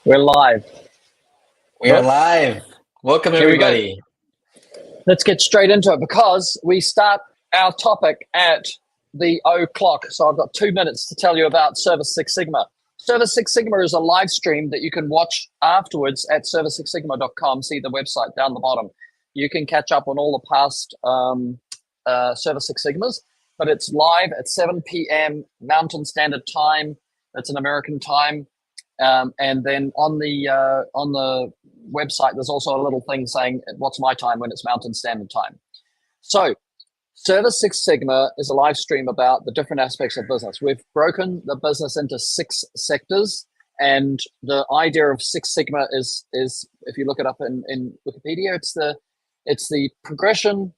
We're live. We are live. Welcome, Here we go. everybody. Let's get straight into it because we start our topic at the o'clock. So I've got 2 minutes to tell you about Service Six Sigma. Service Six Sigma is a live stream that you can watch afterwards at servicesixsigma.com. See the website down the bottom. You can catch up on all the past Service Six Sigmas, but it's live at 7 p.m. Mountain Standard Time. That's an American time. And then on the website, there's also a little thing saying what's my time when it's Mountain Standard Time. So Service Six Sigma is a live stream about the different aspects of business. We've broken the business into 6 sectors, and the idea of Six Sigma is if you look it up in Wikipedia, it's the progression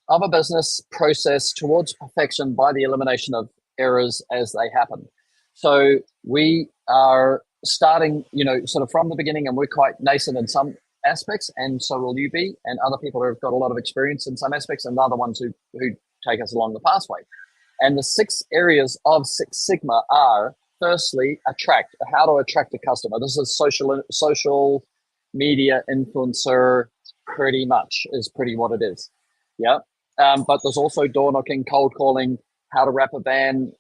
of a business process towards perfection by the elimination of errors as they happen. So we are starting, sort of from the beginning, and we're quite nascent in some aspects, and so will you be, and other people who have got a lot of experience in some aspects, and other ones who take us along the pathway. And the 6 areas of Six Sigma are, firstly, how to attract a customer. This is social media influencer, pretty much is pretty what it is. Yeah. But there's also door knocking, cold calling, how to wrap a van,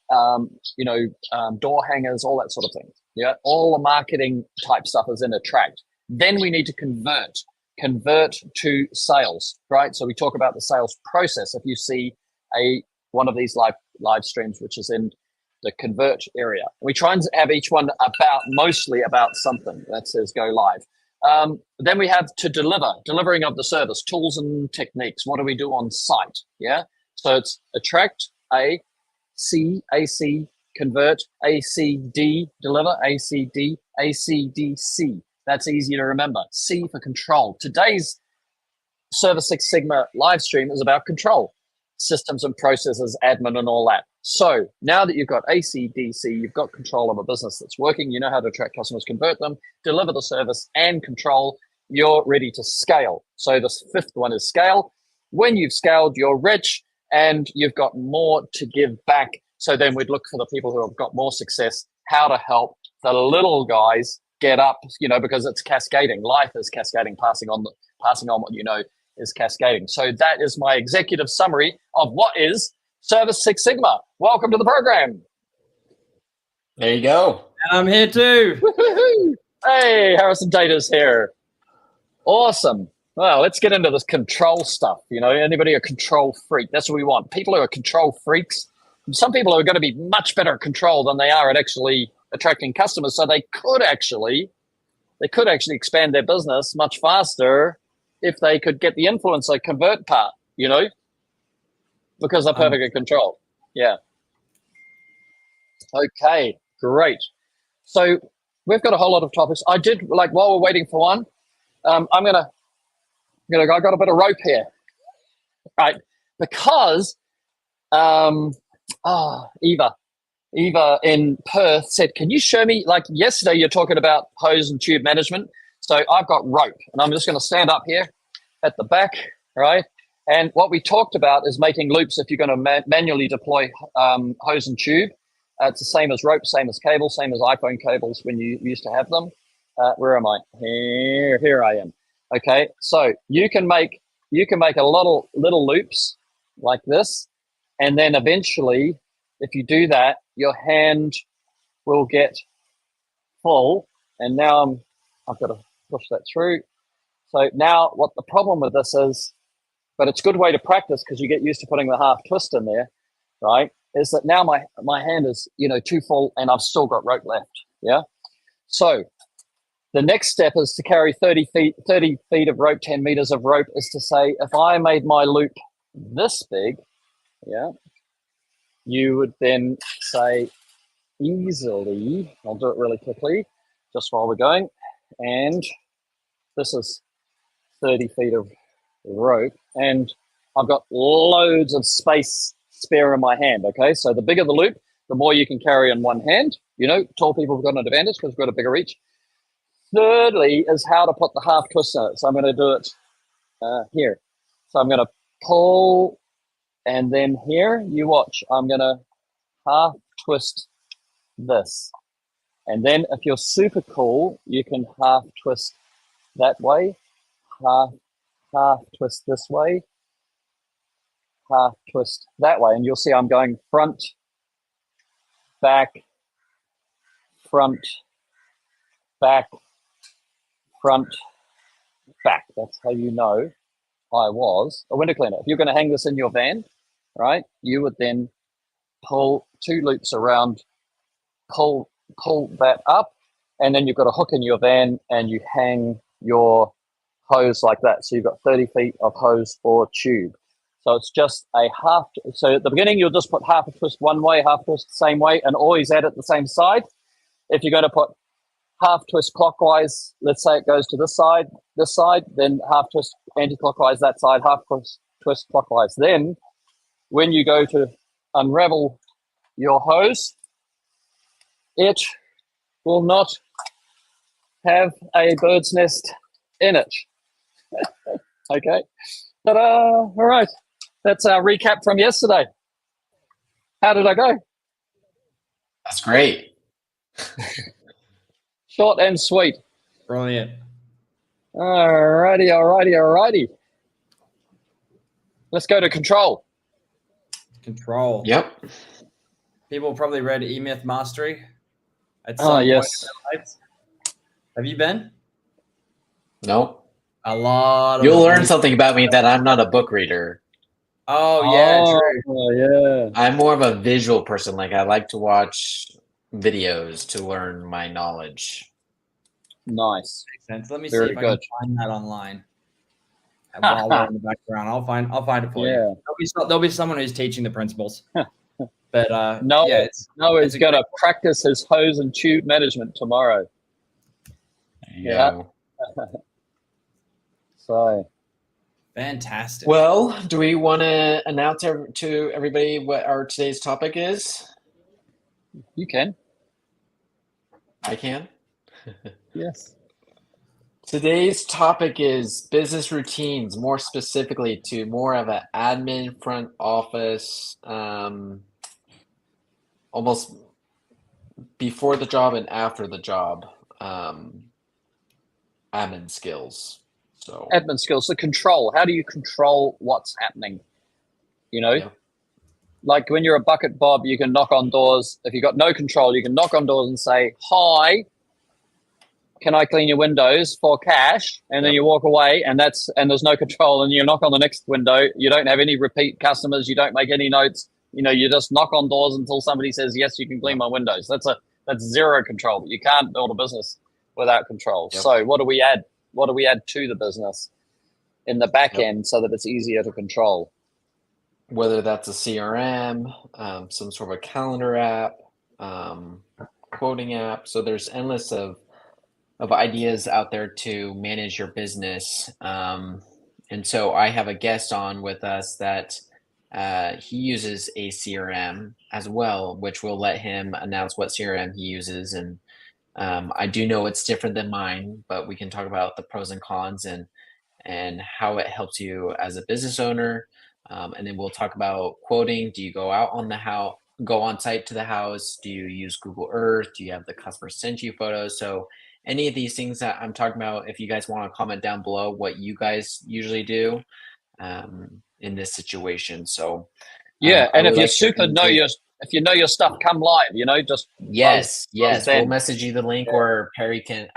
door hangers, all that sort of thing. Yeah, all the marketing type stuff is in attract. Then we need to convert to sales, right? So we talk about the sales process. If you see one of these live streams, which is in the convert area, we try and have each one mostly about something that says go live. Then we have to delivering of the service, tools and techniques. What do we do on site? Yeah, so it's attract, AC, convert, ACD, deliver, ACD, ACDC. That's easy to remember. C for control. Today's Service Six Sigma live stream is about control, systems and processes, admin, and all that. So now that you've got ACDC, you've got control of a business that's working, you know how to attract customers, convert them, deliver the service, and control, you're ready to scale. So this 5th one is scale. When you've scaled, you're rich, and you've got more to give back. So then we'd look for the people who have got more success, how to help the little guys get up, because it's cascading. Life is cascading, passing on what you know is cascading. So that is my executive summary of what is Service Six Sigma. Welcome to the program. There you go. And I'm here too. Woo-hoo-hoo. Hey, Harrison Tait is here. Awesome. Well, let's get into this control stuff. Anybody a control freak? That's what we want. People who are control freaks. Some people are going to be much better at control than they are at actually attracting customers. So they could actually expand their business much faster if they could get the influencer convert part, because they're perfect at control. Yeah. Okay, great. So we've got a whole lot of topics. I did, while we're waiting for one, I got a bit of rope here, right? Because Eva in Perth said, can you show me, yesterday you're talking about hose and tube management. So I've got rope, and I'm just going to stand up here at the back, right? And what we talked about is making loops if you're going to manually deploy hose and tube. It's the same as rope, same as cable, same as iPhone cables when you used to have them. Where am I? Here I am. Okay, so you can make a little loops like this, and then eventually, if you do that, your hand will get full. And now I've got to push that through. So now what the problem with this is, but it's a good way to practice because you get used to putting the half twist in there, right? Is that now my hand is, too full and I've still got rope left. Yeah. So the next step is to carry 30 feet of rope, 10 meters of rope, is to say, if I made my loop this big, yeah, you would then say easily, I'll do it really quickly, just while we're going, and this is 30 feet of rope, and I've got loads of space spare in my hand, okay? So the bigger the loop, the more you can carry in one hand. Tall people have got an advantage because we've got a bigger reach. Thirdly is how to put the half twist in it. So I'm going to do it here. So I'm going to pull, and then here, you watch, I'm going to half twist this. And then if you're super cool, you can half twist that way, half twist this way, half twist that way. And you'll see I'm going front, back, front, back, front, back. That's how you know I was a window cleaner. If you're going to hang this in your van, right, you would then pull 2 loops around, pull that up, and then you've got a hook in your van and you hang your hose like that. So you've got 30 feet of hose or tube. So it's just a half. So at the beginning, you'll just put half a twist one way, half twist the same way, and always add it the same side. If you're going to put half twist clockwise, let's say it goes to this side, then half twist anti-clockwise that side, half twist clockwise. Then when you go to unravel your hose, it will not have a bird's nest in it. Okay. But all right. That's our recap from yesterday. How did I go? That's great. Short and sweet. Brilliant. Alrighty. Let's go to control. Control. Yep. People probably read E-Myth Mastery. At Oh, some yes. point in their lives. Have you been? No. A lot of You'll learn something about me that I'm not a book reader. Oh, yeah, true. Oh, yeah. I'm more of a visual person. Like I like to watch videos to learn my knowledge. Nice. Makes sense. Let me Very see if I good. can find that online. While we're in the background, I'll find it for you. There'll be someone who's teaching the principles. But No, yeah, he's going to practice his hose and tube management tomorrow. Yeah. So, fantastic. Well, do we want to announce to everybody what our today's topic is? you can. I can. Yes. Today's topic is business routines, more specifically to more of an admin front office, almost before the job and after the job, admin skills. So Admin skills. So control. How do you control what's happening? You know, yeah. like when you're a bucket Bob, you can knock on doors. If you've got no control, you can knock on doors and say, "Hi, can I clean your windows for cash?" And then you walk away, and there's no control. And you knock on the next window. You don't have any repeat customers. You don't make any notes. You know, you just knock on doors until somebody says, "Yes, you can clean my windows." That's zero control. But you can't build a business without control. Yep. So what do we add? What do we add to the business in the back end so that it's easier to control? Whether that's a CRM, some sort of a calendar app, quoting app. So there's endless of ideas out there to manage your business. And so I have a guest on with us that he uses a CRM as well, which will let him announce what CRM he uses. And I do know it's different than mine, but we can talk about the pros and cons and how it helps you as a business owner. And then we'll talk about quoting. Do you go out on go on site to the house? Do you use Google Earth? Do you have the customer send you photos? So any of these things that I'm talking about, if you guys want to comment down below what you guys usually do in this situation. So yeah, and if if you know your stuff, come live. You know, just yes, then. we'll message you the link, or Harrison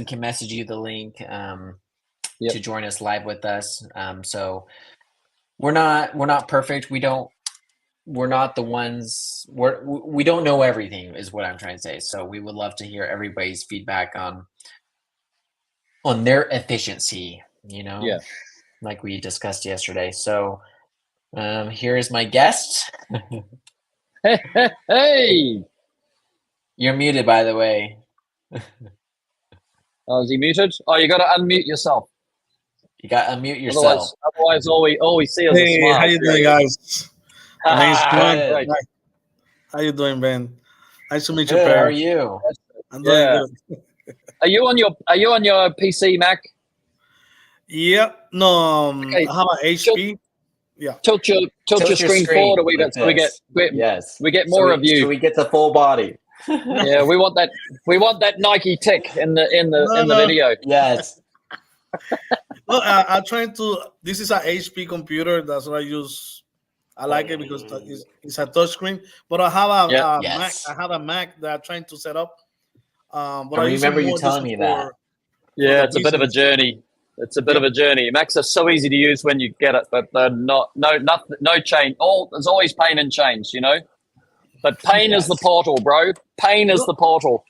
can message you the link to join us live with us. So we're not perfect. We're not the ones. We don't know everything, is what I'm trying to say. So we would love to hear everybody's feedback on their efficiency. You know, like we discussed yesterday. So here is my guest. Hey, You're muted, by the way. oh, is he muted? Oh, you got to unmute yourself. You got to unmute yourself. Otherwise, all we see is a smile. How you doing, guys? My name's Ben. Great. How you doing, Ben? Nice to meet you, Good. How Per. are you? I'm doing good. Are you on your PC, Mac? Yep. No, Okay. I have an HP. Yeah. Tilt your screen forward, or we get yes. more of you. So we get the full body. Yeah, we want that. We want that Nike tick in the video. Yes. No, I'm trying to. This is a HP computer. That's what I use. I like it because it's a touchscreen. But I have a, Yeah. Mac. Yes. I have a Mac that I'm trying to set up. But I I use it remember you more telling just me that. Yeah, the it's a bit of a business. journey. It's a bit of a journey. Macs are so easy to use when you get it, but they're no change. There's always pain and change, you know. But pain is the Yes. portal, bro. Pain is Look, the portal.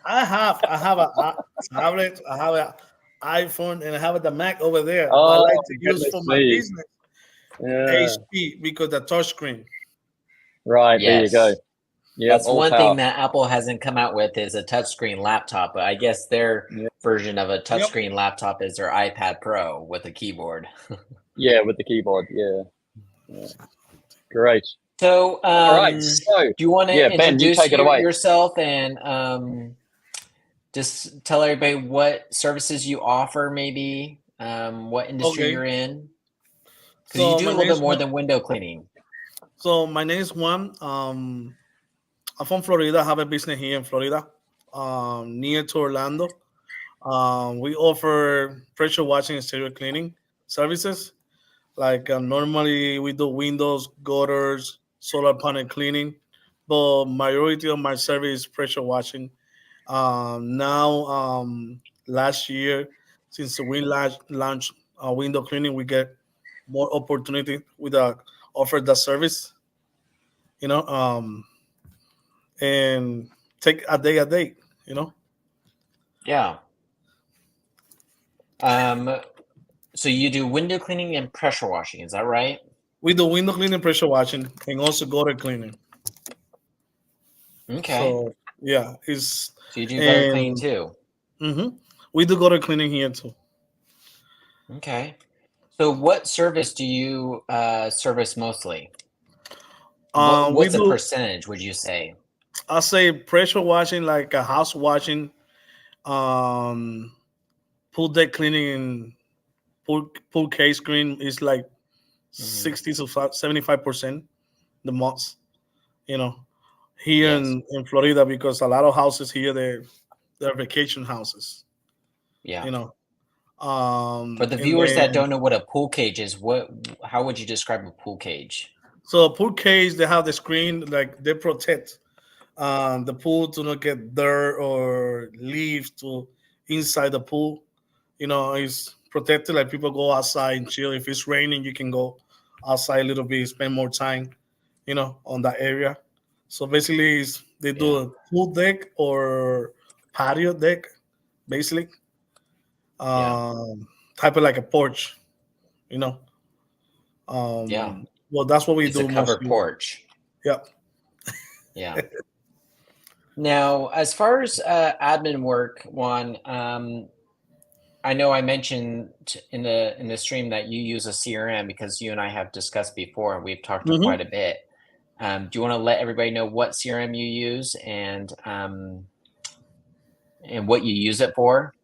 I have a tablet. I have an iPhone, and I have the Mac over there. But I Oh, like to use goodness for my me. business Yeah. HP because the touchscreen. Right, there you Yes. go. Yeah, That's one thing that Apple hasn't come out with is a touchscreen laptop, but I guess their version of a touchscreen laptop is their iPad Pro with a keyboard. Yeah, with the keyboard. Yeah. Great. So, All right. So, do you want to Ben, you introduce take it away. yourself and just tell everybody what services you offer, maybe what industry Okay. you're in? Because So you do my a little name's bit more Juan. than window cleaning. So my name is Juan. I'm from Florida. I have a business here in Florida, near to Orlando. We offer pressure washing and exterior cleaning services. Like normally we do windows, gutters, solar panel cleaning, but majority of my service is pressure washing. Now, last year, since we launched window cleaning, we get more opportunity with offer that service. You know, and take a day. You know. Yeah. So you do window cleaning and pressure washing, is that right? We do window cleaning, pressure washing, and also gutter cleaning. Okay. So yeah, So you do gutter cleaning too. We do gutter cleaning here too. Okay. So what service do you service mostly? What's the percentage, would you say? I say pressure washing, like a house washing, pool deck cleaning, and pool case clean is like 60 to 75% the most. You know, here in Florida, because a lot of houses here they're vacation houses. Yeah. You know. For the viewers that don't know what a pool cage is, how would you describe a pool cage? So a pool cage, they have the screen, like they protect the pool to not get dirt or leaves to inside the pool. You know, it's protected. Like people go outside and chill. If it's raining, you can go outside a little bit, spend more time, you know, on that area. So basically, they do a pool deck or patio deck, basically. Type of like a porch, you know. Well, that's what we do. It's a covered mostly. porch. Yep. Yeah. Now, as far as admin work, Juan, I know I mentioned in the stream that you use a CRM because you and I have discussed before, and we've talked quite a bit. Do you want to let everybody know what CRM you use and what you use it for?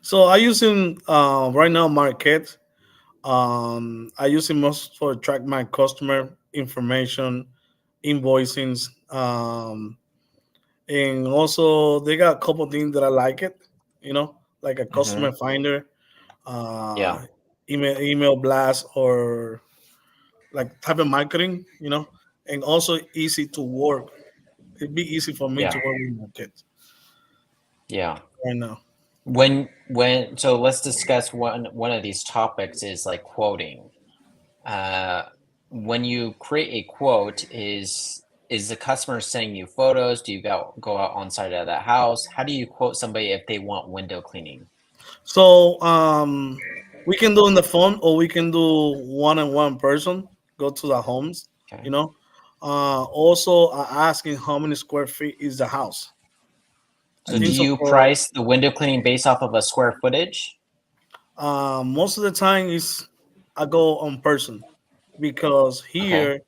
So I using right now Market. I use it most for track my customer information, invoicings, and also they got a couple things that I like it. You know, like a customer finder, email blast, or like type of marketing. You know, and also easy to work. It'd be easy for me to work with Market. Yeah. Right now. So let's discuss one of these topics is like quoting. When you create a quote, is the customer sending you photos? Do you go out on site of that house? How do you quote somebody if they want window cleaning? So we can do in the phone, or we can do one-on-one person. Go to the homes. Okay. You know. Also, asking how many square feet is the house. So do you price the window cleaning based off of a square footage? Most of the time is I go on person, because here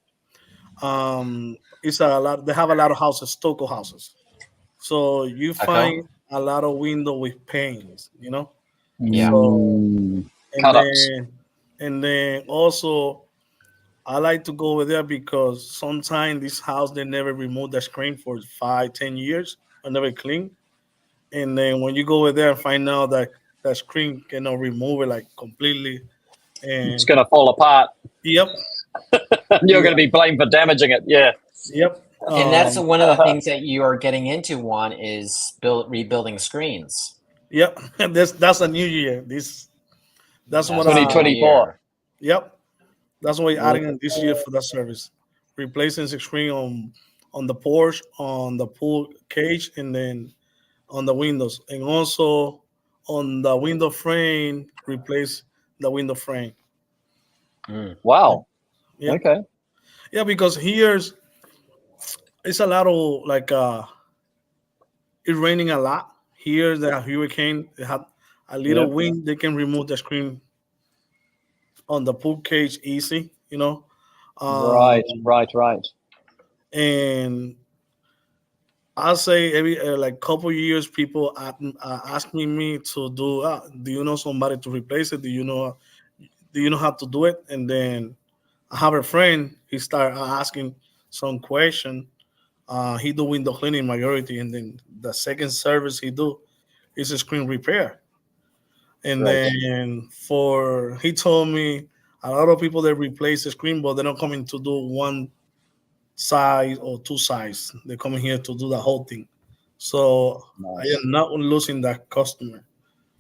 it's a lot. They have a lot of houses, Stoco houses, so you find a lot of window with panes. You know. Yeah. So, Cut-ups. and then also I like to go over there because sometimes this house they never remove the screen for 5, 10 years and never clean. And then when you go over there and find out that that screen cannot remove it like completely, It's and going to fall apart. yep, You're yeah, going to be blamed for damaging it. Yeah. yep, And that's one of the things that you are getting into, Juan, is rebuilding screens. yep. That's a new year. That's what. 2024. Yep, that's what we're adding in this year for that service. Replacing the screen on the porch, on the pool cage, and then on the windows, and also on the window frame, replace the window frame. Wow. Yeah, Okay. yeah, because here's it's a lot of like it's raining a lot. Here the hurricane they have a little Yeah. wind, they can remove the screen on the pool cage easy, um, Right. and I'll say every like couple years, people asking me to do. Do you know somebody to replace it? Do you know how to do it? And then I have a friend. He started asking some question. He do window cleaning majority, and then the second service he do is a screen repair. And Right. then for he told me a lot of people that replace the screen, but they're not coming to do one side or two sides. They're coming here to do the whole thing. So I Nice. am not losing that customer.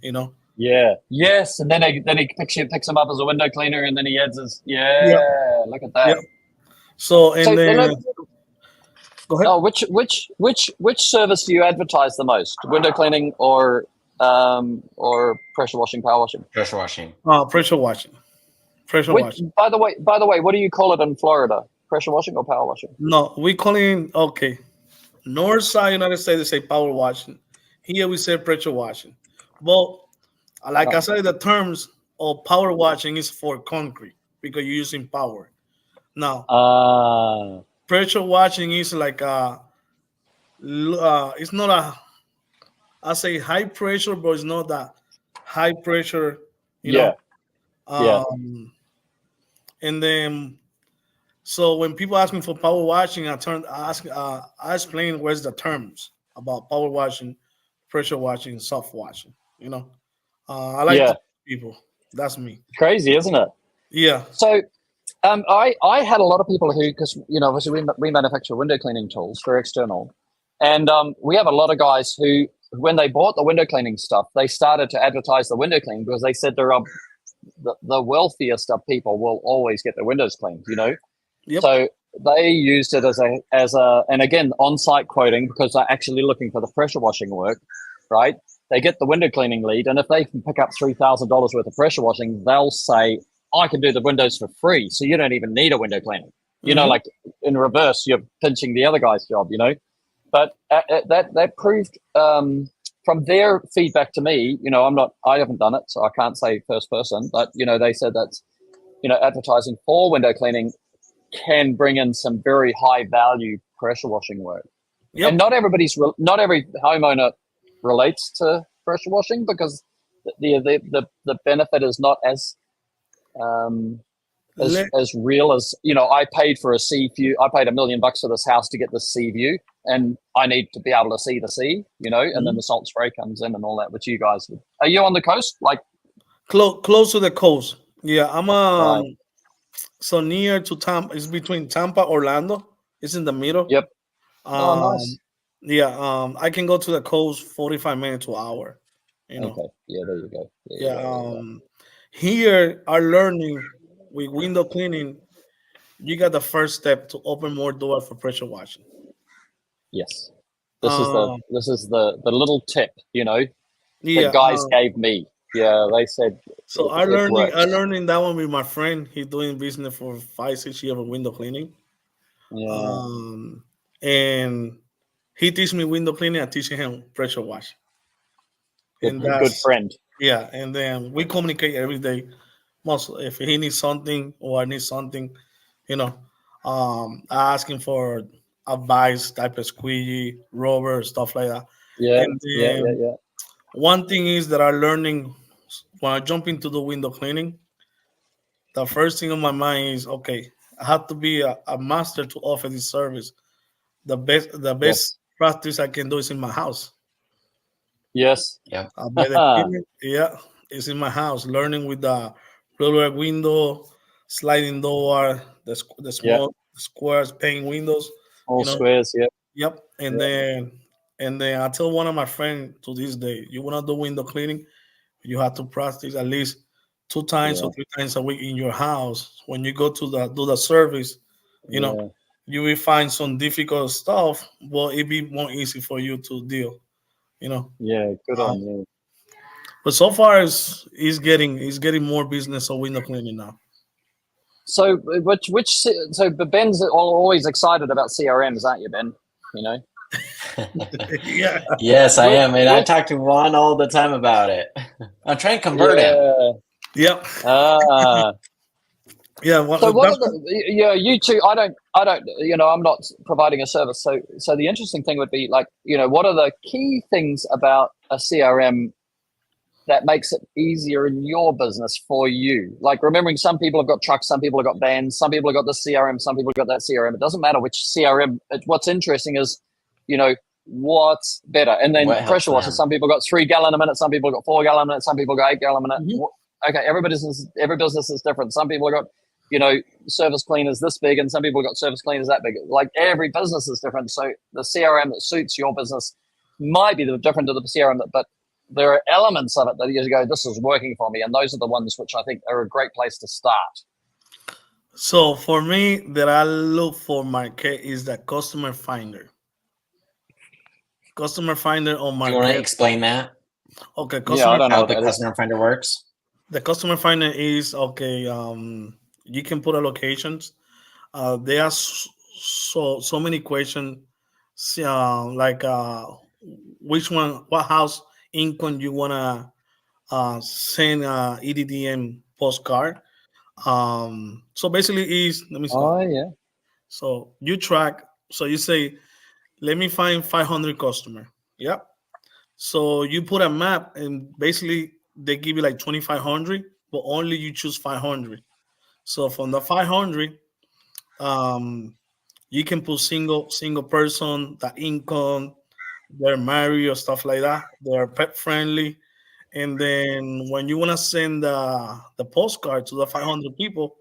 You know. Yeah. Yes. And then he picks him up as a window cleaner, and then he adds his. Yeah. Yeah. Look at that. Yeah. So and So then go ahead. oh, which service do you advertise the most? Window cleaning or pressure washing, power washing? Pressure washing. Pressure washing. Pressure Which, washing. by the way, what do you call it in Florida? Pressure washing or power washing? No, we calling okay. North side United States they say power washing. Here we say pressure washing. But like I said, the terms of power washing is for concrete because you're using power. Now pressure washing is like it's not a I say high pressure, but it's not that high pressure. You Yeah. know. And then so when people ask me for power washing, I explain where's the terms about power washing, pressure washing, soft washing. I like to people. That's me. Crazy, isn't it? Yeah. So I had a lot of people who, because obviously we manufacture window cleaning tools for external, and we have a lot of guys who, when they bought the window cleaning stuff, they started to advertise the window cleaning because they said the wealthiest of people will always get their windows cleaned. Yep. So they used it as a and again on-site quoting because they're actually looking for the pressure washing work, right? They get the window cleaning lead, and if they can pick up $3,000 worth of pressure washing, they'll say, I can do the windows for free, so you don't even need a window cleaning. Like in reverse, you're pinching the other guy's job, But that proved from their feedback to me, I haven't done it, so I can't say first person, but they said that advertising for window cleaning can bring in some very high value pressure washing work. Yep. And not every homeowner relates to pressure washing because the benefit is not as real as I paid for a sea view. I paid $1 million for this house to get the sea view, and I need to be able to see the sea, and then the salt spray comes in and all that, which you guys would. Are you on the coast? Like close to the coast? Yeah, I'm right. So near to Tampa. It's between Tampa, Orlando. It's in the middle. Yep. Nice. Yeah. I can go to the coast 45 minutes to an hour. Okay. Yeah, there you go. Yeah. Here, our learning with window cleaning, you got the first step to open more doors for pressure washing. Yes. This is the little tip, that guys gave me. Yeah, they said. So I learning that one with my friend. He's doing business for 5-6 years of window cleaning. Yeah. And he teaches me window cleaning. I teach him pressure washing. Good friend. Yeah, and then we communicate every day. Most if he needs something or I need something, I ask him for advice, type of squeegee, rubber, stuff like that. Yeah. And then Yeah. One thing is that I'm learning when I jump into the window cleaning, the first thing on my mind is, okay, I have to be a master to offer this service. The best Yes. practice I can do is in my house. Yes. Yep. By the equipment, yeah, it's in my house. Learning with the roller window, sliding door, the small squares, pane windows. All squares. Yeah. Yep. And then I tell one of my friends to this day, you wanna do window cleaning, you have to practice at least 2 times or 3 times a week in your house. When you go to do the service, you know, you will find some difficult stuff, but it be more easy for you to deal. Yeah. Good on you. But so far, he's getting more business of window cleaning now. So but Ben's always excited about CRMs, aren't you, Ben? Yeah. Yes, I am, and I talk to Juan all the time about it. I'm trying to convert him. Yep. Yeah. So what are the you two? I don't. I'm not providing a service. So the interesting thing would be like, what are the key things about a CRM that makes it easier in your business for you? Like, remembering some people have got trucks, some people have got vans, some people have got the CRM, some people have got that CRM. It doesn't matter which CRM. What's interesting is, what's better. And then pressure washer. Some people got 3 gallon a minute, some people got 4 gallon a minute, some people got 8 gallon a minute. Mm-hmm. Okay, every business is different. Some people have got service cleaners this big, and some people have got service cleaners that big. Like, every business is different. So the CRM that suits your business might be different to the CRM but there are elements of it that you go, this is working for me. And those are the ones which I think are a great place to start. So for me, that I look for Marquette is the customer finder. Customer finder on Marquette. Do you want to explain that? Okay. I don't know how the customer finder works. The customer finder is, you can put a locations. There are so many questions, like what house income you wanna send EDDM postcard. So basically let me start. Oh yeah. So you track. So you say, let me find 500 customer. Yep. So you put a map, and basically they give you like 2,500, but only you choose 500. So from the 500, you can put single person, the income, they're married or stuff like that. They're pet friendly. And then when you want to send the postcard to the 500 people,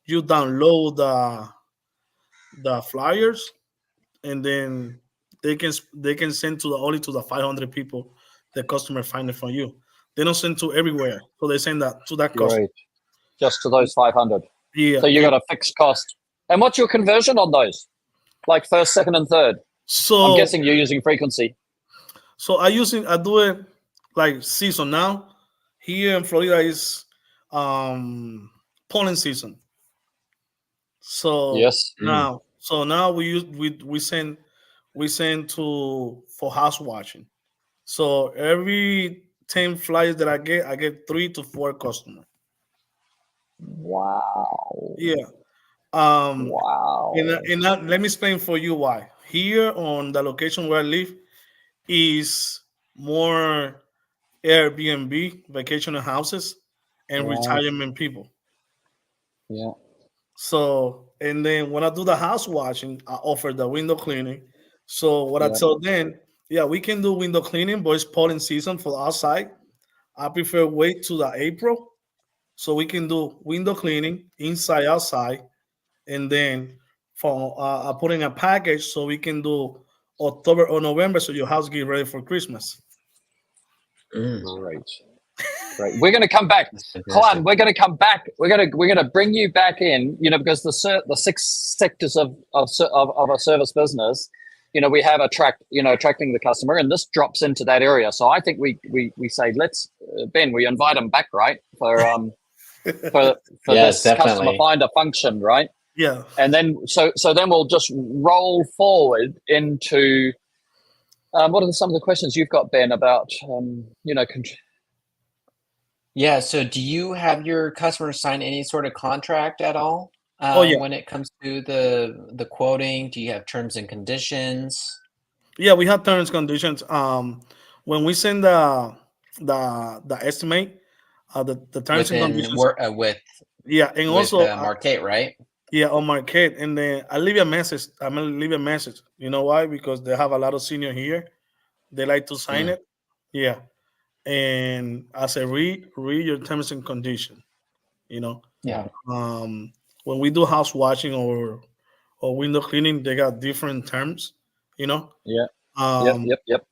you download the flyers, and then they can send only to the 500 people the customer find it for you. They don't send to everywhere, so they send that to that customer. Right. Just to those 500. Yeah. So you got a fixed cost. And what's your conversion on those? Like first, second, and third? So I'm guessing you're using frequency. So I do it like season now. Here in Florida is pollen season. So yes. Now we send for house washing. So every 10 flyers that I get 3 to 4 customers. Wow. Yeah. Wow. And let me explain for you why. Here on the location where I live is more Airbnb, vacation houses, and retirement people. Yeah. So, and then when I do the house washing, I offer the window cleaning. So what I tell them, we can do window cleaning, but it's pollen season for outside. I prefer wait to the April, so we can do window cleaning inside, outside, and then for putting a package, so we can do October or November, so your house get ready for Christmas. Great. We're going to come back, Juan. We're going to come back. We're going to bring you back in. Because the 6 sectors of a service business. We have attracting the customer, and this drops into that area. So I think we say, let's Ben, we invite him back, right? For yes, this customer finder function, right? Yeah. And then so then we'll just roll forward into what are some of the questions you've got, Ben, about Yeah. So do you have your customers sign any sort of contract at all? When it comes to the quoting, do you have terms and conditions? Yeah, we have terms and conditions. When we send the estimate, the terms and conditions with and also Marquette, right? Yeah, on Marquette, and then I leave a message. I'm gonna leave a message. You know why? Because they have a lot of senior here. They like to sign Mm. it. Yeah, and I say read your terms and conditions. You know, Yeah. when we do house washing or window cleaning, they got different terms. You know, Yeah. um, Yep.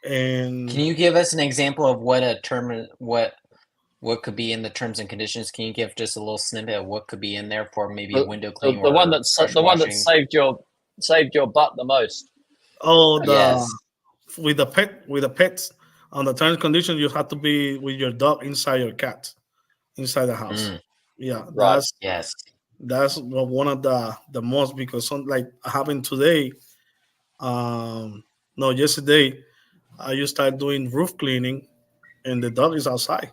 Can and you give us an example of what a term what could be in the terms and conditions? Can you give just a little snippet of what could be in there for maybe a window cleaning The one or that's pressure the one that washing? saved your butt the most. oh, Yes. with the pets on the terms and conditions, you have to be with your dog inside your cat inside the house. Mm. Yeah, Right. Yes. that's one of the most, because some like happened today. No, yesterday I just started doing roof cleaning, and the dog is outside.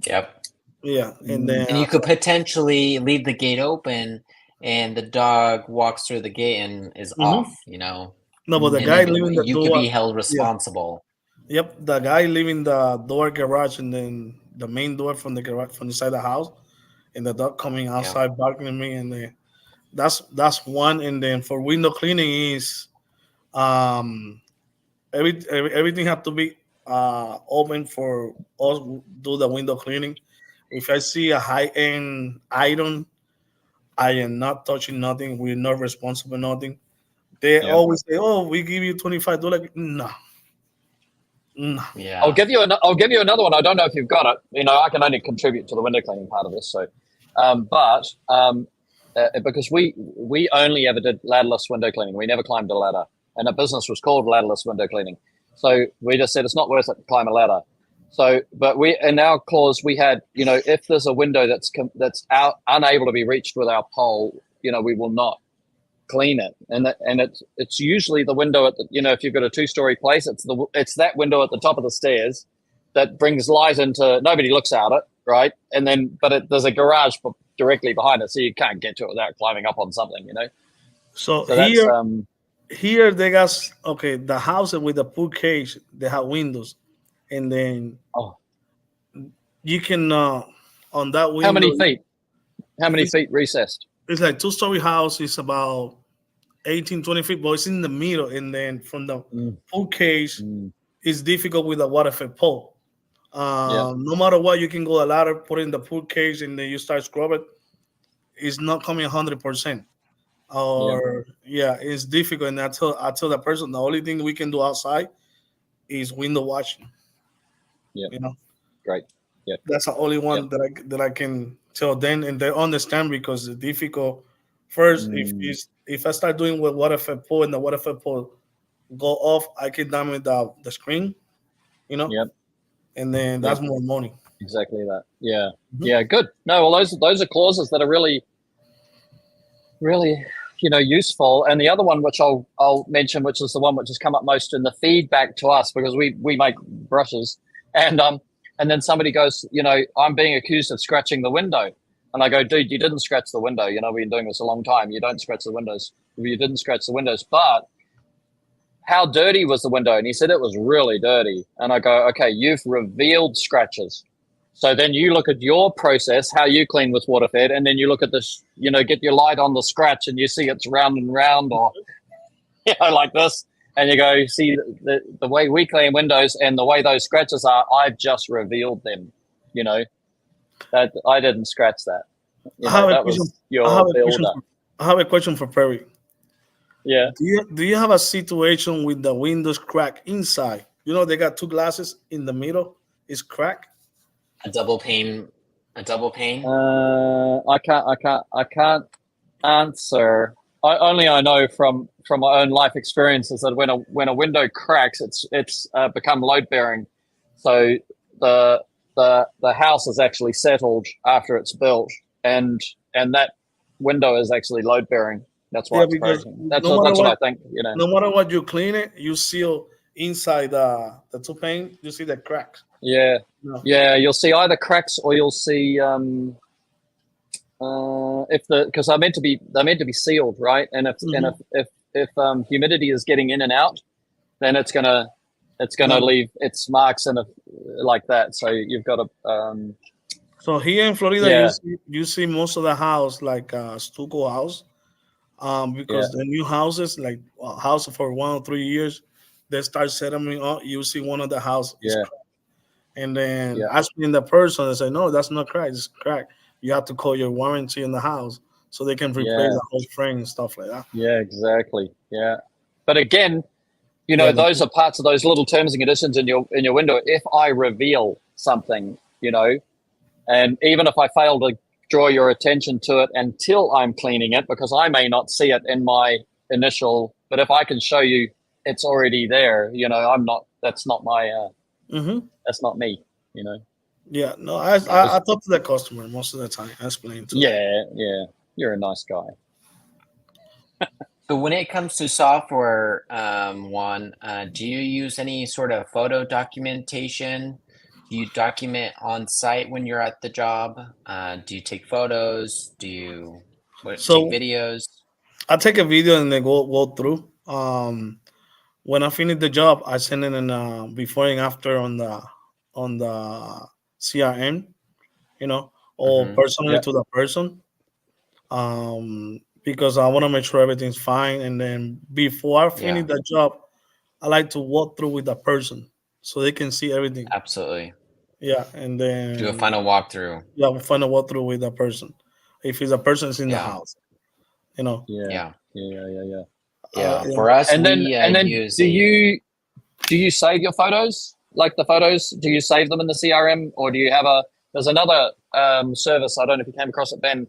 Yep. Yeah, and Mm. then And you could potentially leave the gate open and the dog walks through the gate and is mhm. off, you know, No, but the and guy then leaving the you could be door. held Yeah, responsible. yep, the guy leaving the door garage, and then the main door from the garage from inside the house, and the dog coming Yeah. outside barking at me, and then that's one. And then for window cleaning is um everything have to be open for us who do the window cleaning. If I see a high end item, I am not touching nothing. We're not responsible nothing. They Yep. always say, "Oh, we give you $25." No, no. Yeah. I'll give you another one. I don't know if you've got it. You know, I can only contribute to the window cleaning part of this. So, because we only ever did ladderless window cleaning. We never climbed a ladder, and the business was called ladderless window cleaning. So we just said it's not worth it to climb a ladder. So, but we in our clause we had, you know, if there's a window that's out unable to be reached with our pole, you know, we will not clean it. And it's usually the window at the, you know, if you've got a 2-story place, it's that window at the top of the stairs that brings light into. Nobody looks out it, right? And then there's a garage directly behind it, so you can't get to it without climbing up on something, you know. So So that's here they got, okay, the house with the pool cage. They have windows, and then oh, you can on that how window. many feet? How many It's, feet recessed? it's like 2-story house. It's about 18, 20 feet, but it's in the middle. And then from the Mm, pool cage, mm, it's difficult with the waterfed pole. yeah, No matter what, you can go a ladder, put in the pool cage, and then you start scrubbing. It's not coming 100%. yeah, Or yeah, it's difficult. And I tell the person the only thing we can do outside is window washing. yeah. You know, Great. Yeah, that's the only yeah. one that I can tell them, and they understand, because it's difficult. First, Mm, if I start doing with waterfed pole and the waterfed pole go off, I can damage the screen. You know, yep, and then yep. that's more money. Exactly that. Yeah, Mhm. yeah. Good. No, well, those are clauses that are really, really, you know, useful. And the other one, which I'll mention, which is the one which has come up most in the feedback to us, because we make brushes, and then somebody goes, you know, I'm being accused of scratching the window, and I go, dude, you didn't scratch the window. You know, we've been doing this a long time. You don't scratch the windows. You didn't scratch the windows, but how dirty was the window? And he said it was really dirty. And I go, okay, you've revealed scratches. So then you look at your process, how you clean with water fed, and then you look at this, you know, get your light on the scratch and you see it's round and round, or, you know, like this. And you go, see the way we clean windows and the way those scratches are, I've just revealed them. You know, that I didn't scratch that. You I know, have a that question. was I have your a question. builder. I have a question for Perry. Yeah. Do you have a situation with the windows crack inside? You know, they got two glasses in the middle. It's crack. A double pane. A double pane. I can't answer. I know from my own life experiences that when a window cracks, it's become load bearing. So the house is actually settled after it's built, and that window is actually load bearing. That's why Yeah, it's because cracking. That's what I think. You know. no matter what you clean it, you seal inside the two pane. You see the cracks. Yeah, No. yeah. You'll see either cracks or you'll see if because they're meant to be sealed, right? And Mhm. if humidity is getting in and out, then it's gonna No. leave its marks in like that. So you've got to So here in Florida, Yeah. you see most of the house like stucco house, because the new houses, like a house for 1 or 3 years, they start settling up. You see one of the house is Yeah. cracked. And then Yeah. asking the person, they say, no, that's not cracked, it's cracked. You have to call your warranty in the house so they can replace Yeah. the whole frame and stuff like that. Yeah, exactly. Yeah. But again, Yeah, those are parts of those little terms and conditions in your window. If I reveal something, and even if I fail to draw your attention to it until I'm cleaning it, because I may not see it in my initial, but if I can show you it's already there, that's not my, that's not me, Yeah, no, I talk to the customer most of the time. I explain to them. Yeah. You're a nice guy. So when it comes to software, Juan, do you use any sort of photo documentation? Do you document on site when you're at the job? Do you take photos? Do you take videos? I take a video and then go through. When I finish the job, I send it in before and after on the CRM, or personally to the person. Because I want to make sure everything's fine. And then before I finish the job, I like to walk through with the person so they can see everything. Absolutely. Yeah, and then do a final walkthrough. Yeah, we'll final walkthrough with the person. If it's a person's in the house, Yeah. For us, and then use do you save your photos? Like the photos, do you save them in the CRM, or do you have there's another service, I don't know if you came across it, Ben,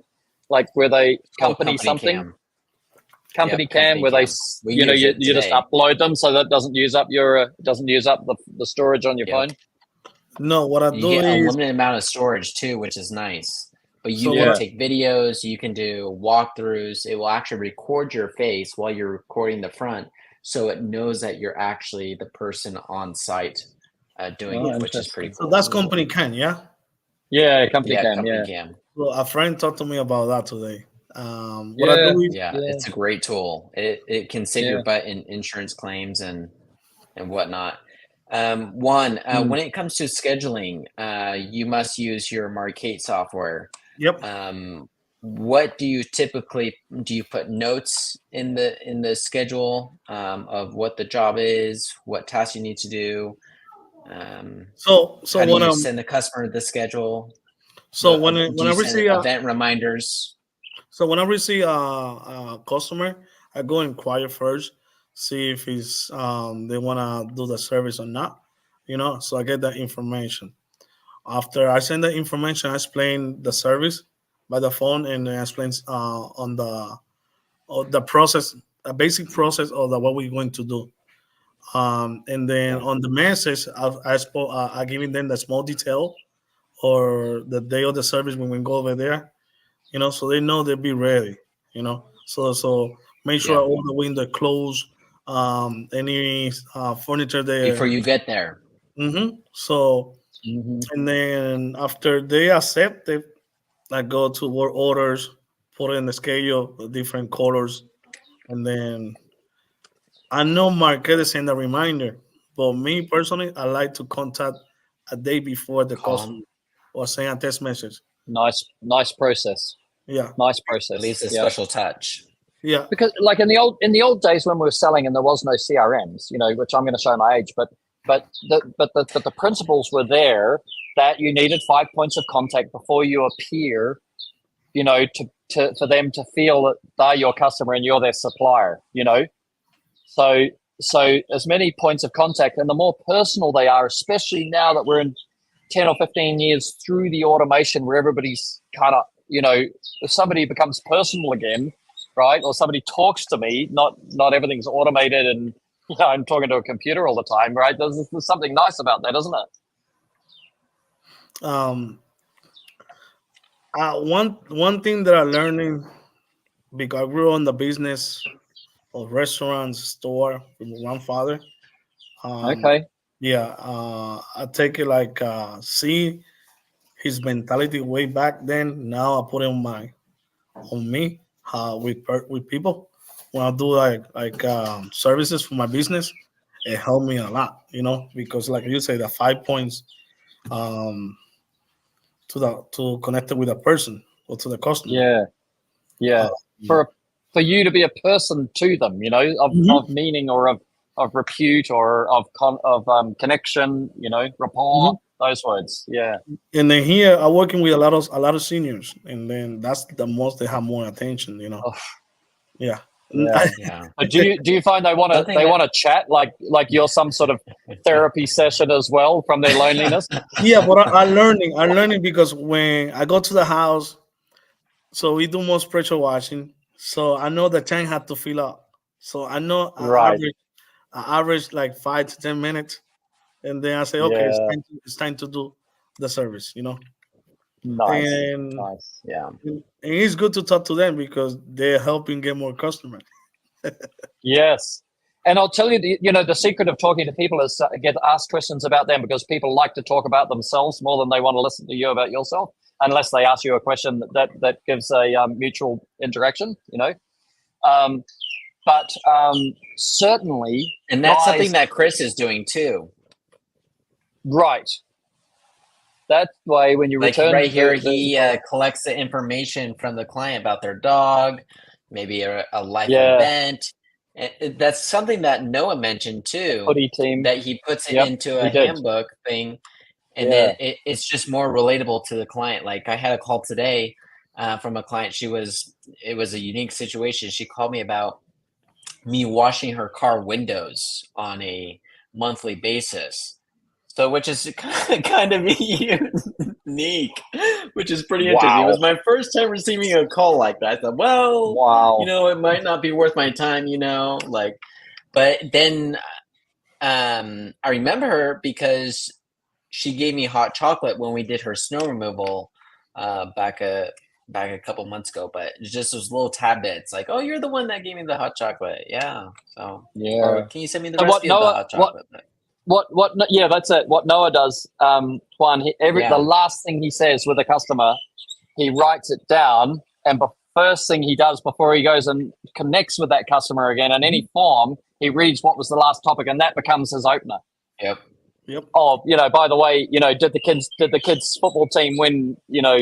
like where they company something cam. Company cam, where they you just upload them so that doesn't use up the storage on your phone. No, what I do get is a limited amount of storage too, which is nice. But you can take videos, you can do walkthroughs. It will actually record your face while you're recording the front, so it knows that you're actually the person on site doing it, which is pretty cool. So that's company cam, yeah? Yeah, company cam. Well, a friend talked to me about that today. What I do is, it's a great tool. It can save your butt in insurance claims and whatnot. When it comes to scheduling, you must use your Marquette software. Yep. What do you typically do? You put notes in the schedule of what the job is, what tasks you need to do. So how do when you send the customer the schedule? So when I receive event reminders. So when I receive a customer, I go inquire first, see if he's they want to do the service or not, so I get that information. After I send the information, I explain the service by the phone, and I explain on the process, a basic process of what we're going to do. And then on the message, I giving them the small detail or the day of the service when we go over there, so they know they'll be ready, So make sure all the window closed, any furniture there before you get there. So, and then after they accept it, I go to work orders, put it in the schedule, the different colors, and then I know Marquette send a reminder, but me personally, I like to contact a day before the customer or send a text message. Nice process. Yeah, nice process. At least a special touch. Yeah, because like in the old days when we were selling and there was no CRMs, which I'm going to show my age, but the principles were there that you needed 5 points of contact before you appear, for them to feel that they're your customer and you're their supplier, So as many points of contact, and the more personal they are, especially now that we're in 10 or 15 years through the automation where everybody's kind of, if somebody becomes personal again, right, or somebody talks to me, not everything's automated and I'm talking to a computer all the time, right? There's something nice about that, isn't it? One thing that I'm learning, because I grew on the business of restaurants, store with my grandfather. Okay. Yeah, I take it like see his mentality way back then. Now I put it on me with people. When I do like services for my business, it helped me a lot, because like you say, the 5 points to to connect it with a person or to the customer. Yeah. Yeah. For you to be a person to them, you know, of meaning or of repute or of connection, you know, rapport, those words. Yeah. And then here I'm working with a lot of seniors, and then that's the most they have more attention, you know. Oh. Yeah. Yeah. But do you find they want to chat like you're some sort of therapy session as well from their loneliness? Yeah, but I'm learning because when I go to the house, so we do most pressure washing. So I know the tank had to fill up. So I know Right. I average like 5 to 10 minutes, and then I say, okay, it's time to do the service, you know. Nice. And Yeah. and it's good to talk to them because they're helping get more customers. Yes. And I'll tell you, the secret of talking to people is get asked questions about them, because people like to talk about themselves more than they want to listen to you about yourself, unless they ask you a question that gives a mutual interaction, you know. But certainly, and that's something that Chris is doing too. Right. That way, when you return right here, he collects the information from the client about their dog, maybe a life event. And that's something that Noah mentioned too. Footy team. That he puts it into a handbook thing, and then it's just more relatable to the client. Like I had a call today from a client. It was a unique situation. She called me about me washing her car windows on a monthly basis. So, which is kind of unique, which is pretty interesting. It was my first time receiving a call like that. I thought, well, you know, it might not be worth my time, you know, like, but then I remember her because she gave me hot chocolate when we did her snow removal back a couple months ago. But it's just those little tidbits, like, oh, you're the one that gave me the hot chocolate, yeah. So or can you send me the recipe of the hot chocolate? Yeah, that's it. What Noah does, Juan, the last thing he says with a customer, he writes it down, and the first thing he does before he goes and connects with that customer again in any form, he reads what was the last topic, and that becomes his opener. Yep. Oh, you know, by the way, you know, did the kids football team win? You know,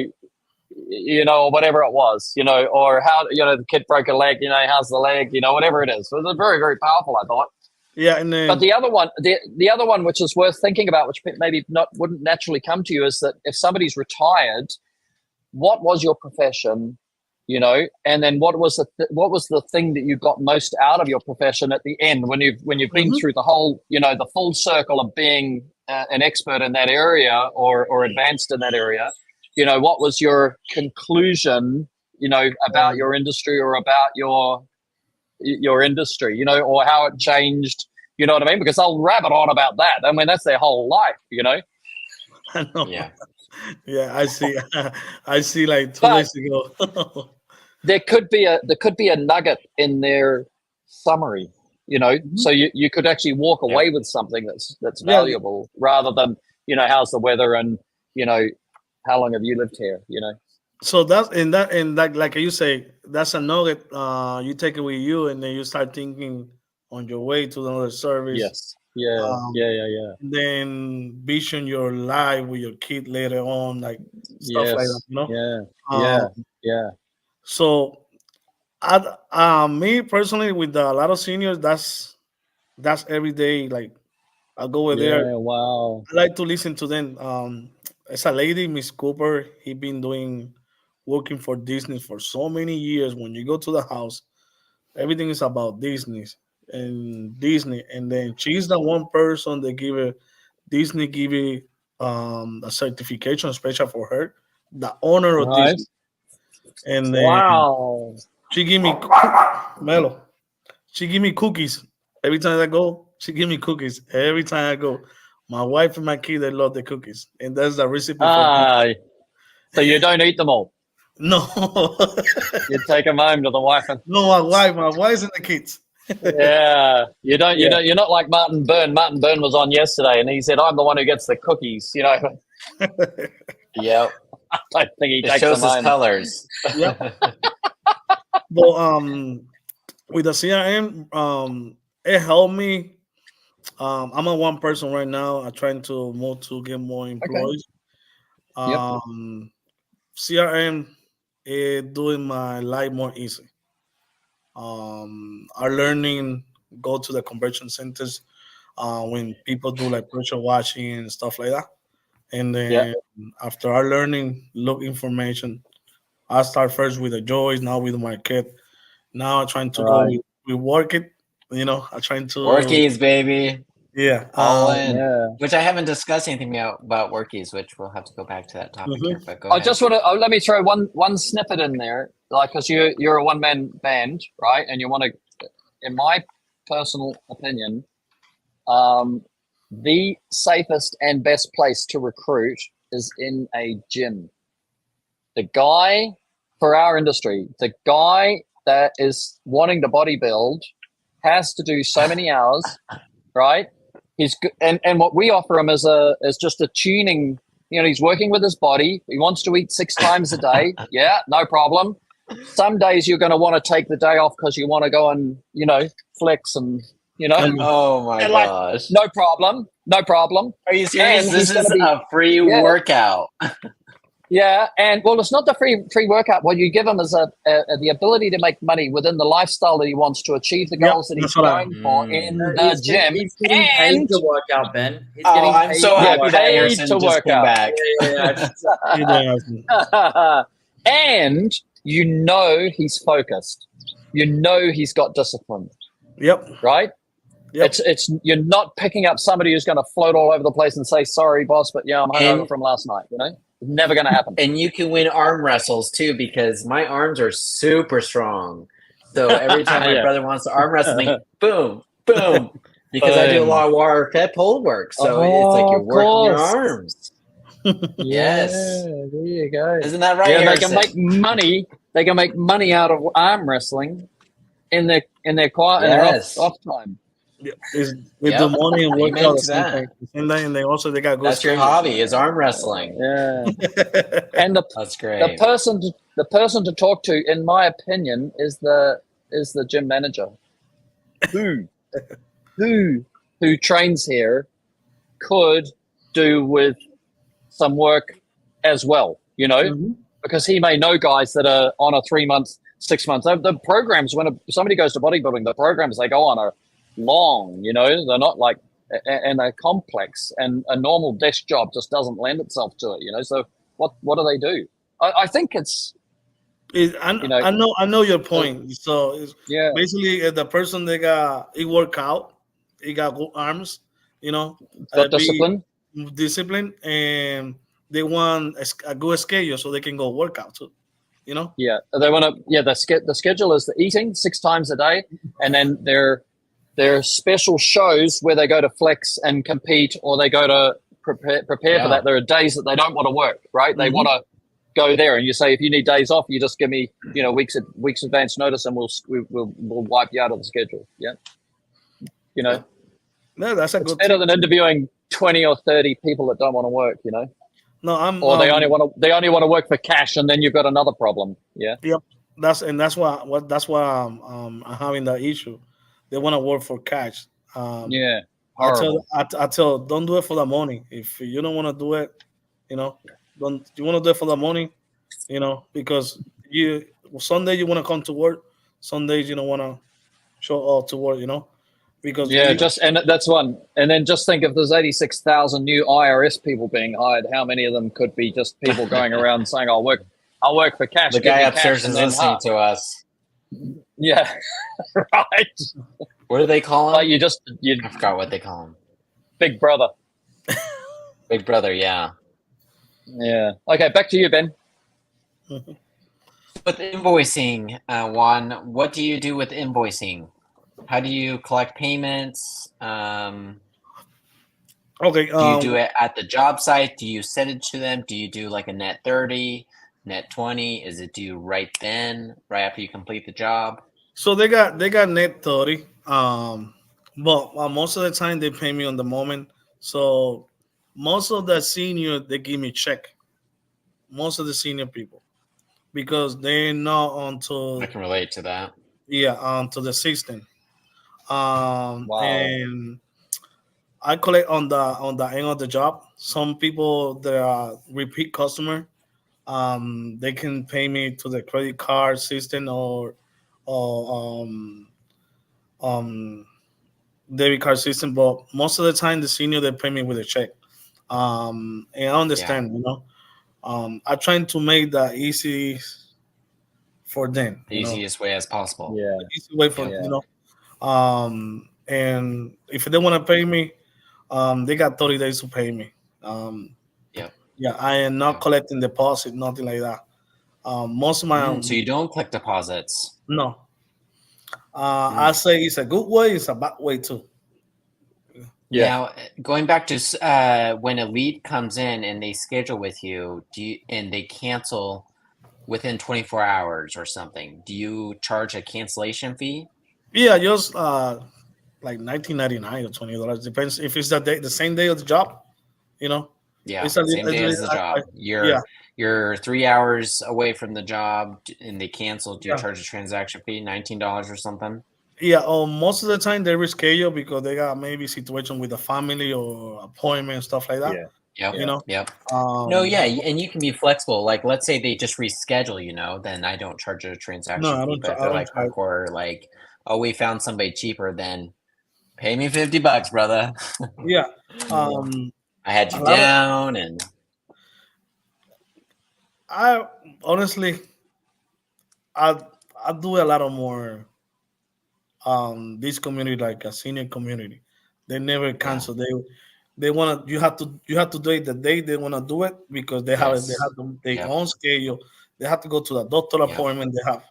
or whatever it was, you know, or how, you know, the kid broke a leg, you know, how's the leg, you know, whatever it is. So it was very, very powerful, I thought. Yeah, and then, but the other one, which is worth thinking about, which maybe wouldn't naturally come to you, is that if somebody's retired, what was your profession, you know, and then what was the thing that you got most out of your profession at the end when you've been through the whole, you know, the full circle of being an expert in that area or advanced in that area, you know, what was your conclusion, you know, about your industry or about your industry, you know, or how it changed, you know what I mean? Because they'll rabbit on about that. I mean, that's their whole life, you know? I know. Yeah. Yeah, I see. I see like 2 days ago. there could be a nugget in their summary, you know, so you could actually walk away with something that's valuable rather than, you know, how's the weather and, you know, how long have you lived here, you know? So that's like you say, that's a nugget. You take it with you, and then you start thinking on your way to another service. Yes. Yeah. Yeah. And then vision your life with your kid later on, like stuff like that. You know? Yeah. So, me personally, with a lot of seniors, that's every day. Like I go over there. Wow. I like to listen to them. As a lady, Miss Cooper, he been working for Disney for so many years. When you go to the house, everything is about Disney, and then she's the one person that Disney give it a certification special for her, the owner of Disney. And then she give me Melo. She give me cookies every time I go. She give me cookies every time I go. My wife and my kid, they love the cookies, and that's the recipe. So you don't eat them all? No. You take them home to the wife and no, my wife's and the kids. Yeah, you don't. You know, you're not like Martin Byrne. Martin Byrne was on yesterday, and he said, "I'm the one who gets the cookies." You know. Yep. I don't think he takes shows them his home. colors. Yep. But with the CRM, it helped me. I'm a one person right now. I'm trying to move to get more employees. CRM is doing my life more easy. Our learning go to the conversion centers when people do like pressure washing and stuff like that. And then after our learning, look information. I start first with the joys, now with my kid. Now I'm trying to go we work it. I'm trying to Workies, baby. Yeah. All in. Which I haven't discussed anything about workies, which we'll have to go back to that topic here. But go ahead. I just want to let me throw one snippet in there, like, because you're a one-man band, right? And you want to, in my personal opinion, the safest and best place to recruit is in a gym. The guy for our industry, the guy that is wanting to bodybuild has to do so many hours, right? He's good, and what we offer him is just a tuning. He's working with his body. He wants to eat 6 times a day. Yeah, no problem. Some days you're going to want to take the day off because you want to go and flex and Oh my gosh! No problem. Are you serious? This is a free workout. Yeah, and well, it's not the free workout. What you give him is the ability to make money within the lifestyle that he wants to achieve the goals that he's going for in the gym. He's getting paid to work out, Ben. He's getting I'm so happy that Harrison to work came back. And he's focused. He's got discipline. Yep. Right. Yep. It's you're not picking up somebody who's going to float all over the place and say, "Sorry, boss, but I'm hungover from last night." Never going to happen. And you can win arm wrestles too, because my arms are super strong. So every time my brother wants to arm wrestle me, boom, boom, because I do a lot of water fed pull work. So it's like you're working your arms. Yes, there you go. Isn't that right? Yeah, Harrison? they can make money. They can make money out of arm wrestling in their quiet in their off time. With the money and workout and then they got good. That's your hobby is arm wrestling. Yeah. And that's great. The person to talk to, in my opinion, is the gym manager who trains here could do with some work as well, because he may know guys that are on a 3 month, 6 months. The programs, when somebody goes to bodybuilding, the programs they go on are long, they're not like, and they're complex, and a normal desk job just doesn't lend itself to it, so what do they do? I think I know your point. So basically the person he work out, he got good arms, got discipline, and they want a good schedule so they can go work out too. Yeah, they want to. Yeah, the schedule is the eating 6 times a day, and then their special shows where they go to flex and compete, or they go to prepare for that. There are days that they don't want to work, right? They want to go there, and you say, if you need days off, you just give me, weeks advance notice, and we'll wipe you out of the schedule. Yeah, No, that's a good. Better than interviewing 20 or 30 people that don't want to work. No, they only want to work for cash, and then you've got another problem. Yeah. Yep. That's why I'm having that issue. They want to work for cash. I tell don't do it for the money. If you don't want to do it, don't you want to do it for the money, because Sunday you want to come to work, Sundays you don't want to show up to work, because and that's one. And then just think, if there's 86,000 new IRS people being hired, how many of them could be just people going around saying, I'll work for cash. The guy upstairs is listening to us. Yeah, right. What do they call him? I forgot what they call him. Big brother. Big brother, yeah. Yeah. Okay, back to you, Ben. With invoicing, Juan, what do you do with invoicing? How do you collect payments? Okay. Do you do it at the job site? Do you send it to them? Do you do like a net 30, net 20? Is it due right then, right after you complete the job? So they got net 30. But most of the time they pay me on the moment. So most of the senior, they give me check. Most of the senior people, because they're not onto. I can relate to that. Yeah, onto the system. Wow. And I collect on the end of the job. Some people that are repeat customer, they can pay me to the credit card system or um debit card system. But most of the time, the senior they pay me with a check. And I Yeah. understand, I'm trying to make that easy for them, The easiest way as possible. Yeah. easy way for Yeah. and if they want to pay me, they got 30 days to pay me. Um, Yep. yeah, I am not Yep. collecting deposit, nothing like that. Most of my So you don't collect deposits. no, I say it's a good way, it's a bad way too. Yeah. Now, going back to when a lead comes in and they schedule with you, and they cancel within 24 hours or something, do you charge a cancellation fee? Yeah, just like 19.99 or $20 depends if it's the same day of the job. You know, Yeah, it's a, same day as the job. yeah, You're 3 hours away from the job and they cancel. Do you yeah. charge a transaction fee, $19 or something? Yeah, most of the time they reschedule because they got maybe situation with the family or appointment stuff like that. Yeah. Yep. You know, Yep. No, yeah, and you can be flexible. Like, let's say they just reschedule, then I don't charge a no, transaction I fee. don't. But if I they're don't like try. hardcore, like, oh, we found somebody cheaper, then pay me $50, brother. Yeah, I had a you lot of down, and I honestly I I do a lot of more this community like a senior community. They never yeah, cancel. They wanna you have to do it the day they wanna do it because they yes, have their yep, own schedule. They have to go to the doctor yep. appointment. They have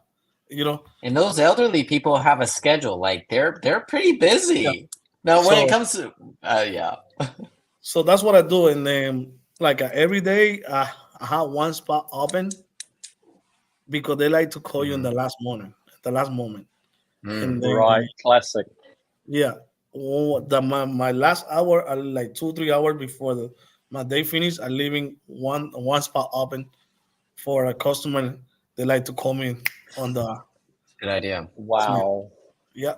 you know And those elderly people have a schedule. Like they're pretty yeah. busy. Now, when it So comes to, yeah, so that's what I do, and then like every day I have one spot open because they like to call you in mm, the last moment, and then Right. Classic. yeah, my last hour, like 2 3 hours before my day finish, I leaving one spot open for a customer. They like to call me on the good idea. Wow. yeah.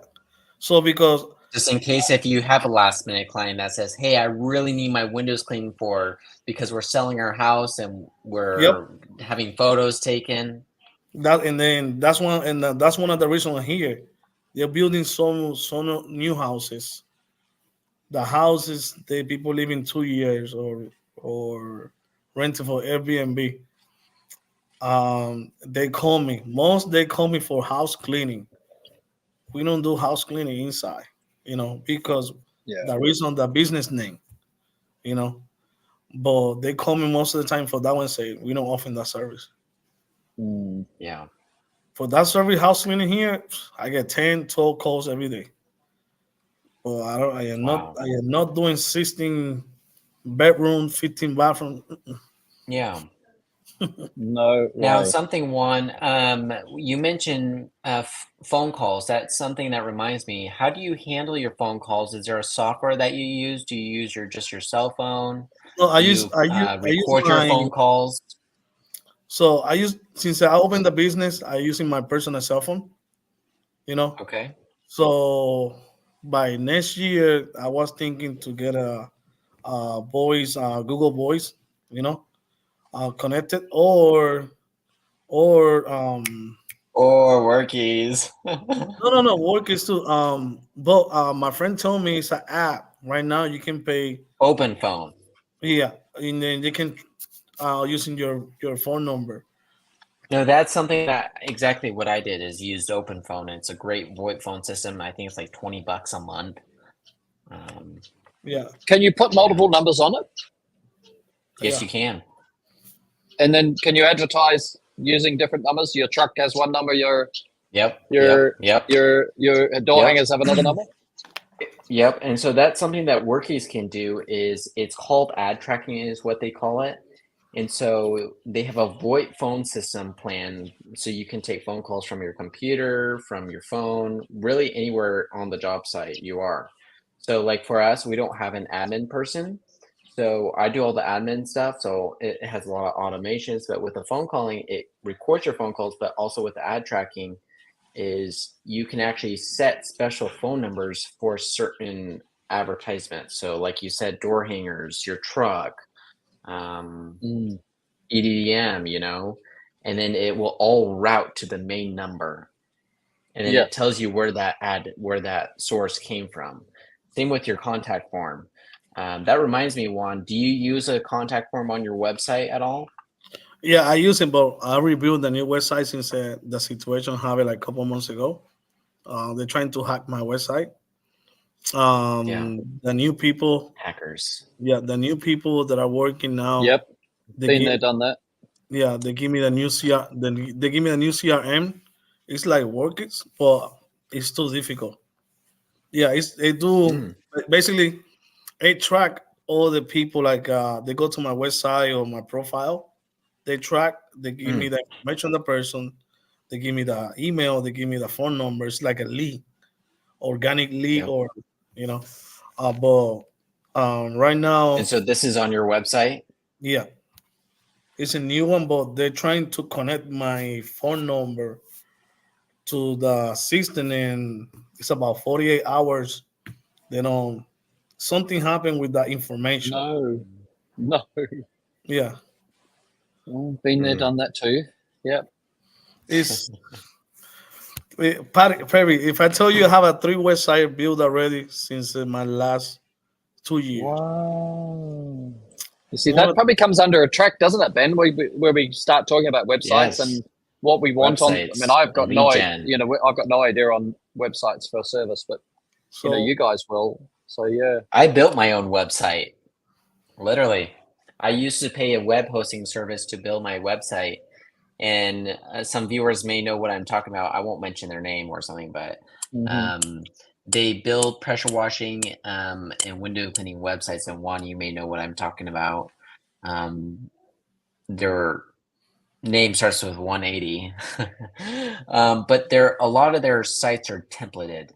So because Just in case if you have a last minute client that says, "Hey, I really need my windows cleaned because we're selling our house and yep, we're having photos taken." that and then that's one of the reasons here. They're building some new houses. The houses the people live in 2 years or renting for Airbnb. They call me for house cleaning. We don't do house cleaning inside, because Yeah. the reason the business name, you know. But they call me most of the time for that one. Say we don't offer that service. Mm. Yeah. For that service, house cleaning here, I get 10, 12 calls every day. But I don't. Wow. I am not doing 16 bedroom, 15 bathroom. Yeah. No Now, way. you mentioned phone calls. That's something that reminds me. How do you handle your phone calls? Is there a software that you use? Do you use just your cell phone? No, Do you I use record your my. phone calls? So I use since I opened the business, I using my personal cell phone. You know. Okay. So by next year, I was thinking to get a voice, Google Voice, connected or Or workies. no work is too but my friend told me it's an app right now you can pay Open phone. yeah and then you can using your phone number. No, that's something that exactly what I did is used Open Phone. It's a great VoIP phone system. I think it's like $20 a month. Yeah, Can you put Yeah. multiple numbers on it? Yes, yeah, you can. And then can you advertise using different numbers? Your truck has one number, your Yep. your Yep. your door Yep. hangers have another number? Yep. And so that's something that workies can do is it's called ad tracking is what they call it. And so they have a VoIP phone system plan. So you can take phone calls from your computer, from your phone, really anywhere on the job site you are. So like for us, we don't have an admin person. So I do all the admin stuff. So it has a lot of automations, but with the phone calling, it records your phone calls, but also with the ad tracking is you can actually set special phone numbers for certain advertisements. So like you said, door hangers, your truck, EDM, you know, and then it will all route to the main number. And then it tells you where that source came from. Same with your contact form. That reminds me, Juan, do you use a contact form on your website at all? Yeah, I use it, but I reviewed the new website since the situation happened like a couple months ago. They're trying to hack my website. The new people, hackers. Yeah, the new people that are working now. Yep, been there, done that. Yeah, they give me the new they give me the new CRM. It's like works, but it's too difficult. Yeah, they do basically. They track all the people. Like they go to my website or my profile. They track. They give me the information of the person. They give me the email. They give me the phone number. It's like a lead, organic lead, or you know. But right now, and so this is on your website. Yeah, it's a new one, but they're trying to connect my phone number to the system, and it's about 48 hours. Something happened with that information. No. Yeah. Been there, done that too. Yep. It's Perry, if I tell you I have a 3 website built already since my last 2 years. Wow. You see, that probably comes under a track, doesn't it, Ben? Where we start talking about websites and what we want websites, on. I mean, I've got no idea. I've got no idea on websites for service, but you guys will. So yeah, I built my own website. Literally, I used to pay a web hosting service to build my website, and some viewers may know what I'm talking about. I won't mention their name or something, but they build pressure washing and window cleaning websites. And Juan, you may know what I'm talking about. Their name starts with 180, but a lot of their sites are templated.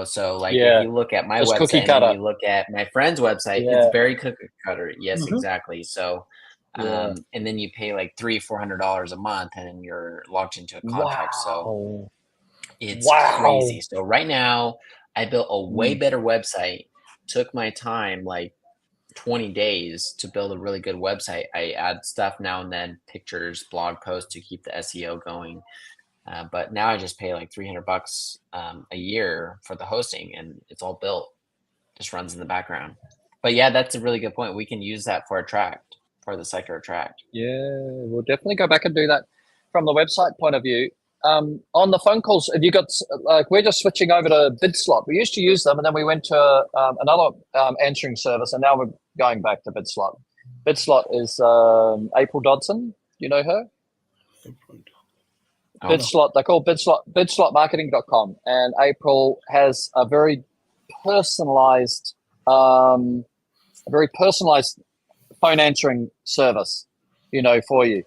So like if you look at my website and you look at my friend's website, it's very cookie cutter. Yes, exactly. So. And then you pay like $300-$400 a month, and then you're locked into a contract. So it's crazy. So right now, I built a way better website. Took my time, like 20 days, to build a really good website. I add stuff now and then, pictures, blog posts to keep the SEO going. But now I just pay like $300 a year for the hosting, and it's all built. Just runs in the background. But yeah, that's a really good point. We can use that for Attract. For the site to Attract. Yeah, we'll definitely go back and do that from the website point of view. On the phone calls, have you got we're just switching over to BidSlot. We used to use them, and then we went to another answering service, and now we're going back to BidSlot. BidSlot is April Dodson. You know her? BidSlot. They're called BidSlot. BidSlotMarketing.com, and April has a very personalized, phone answering service, for you.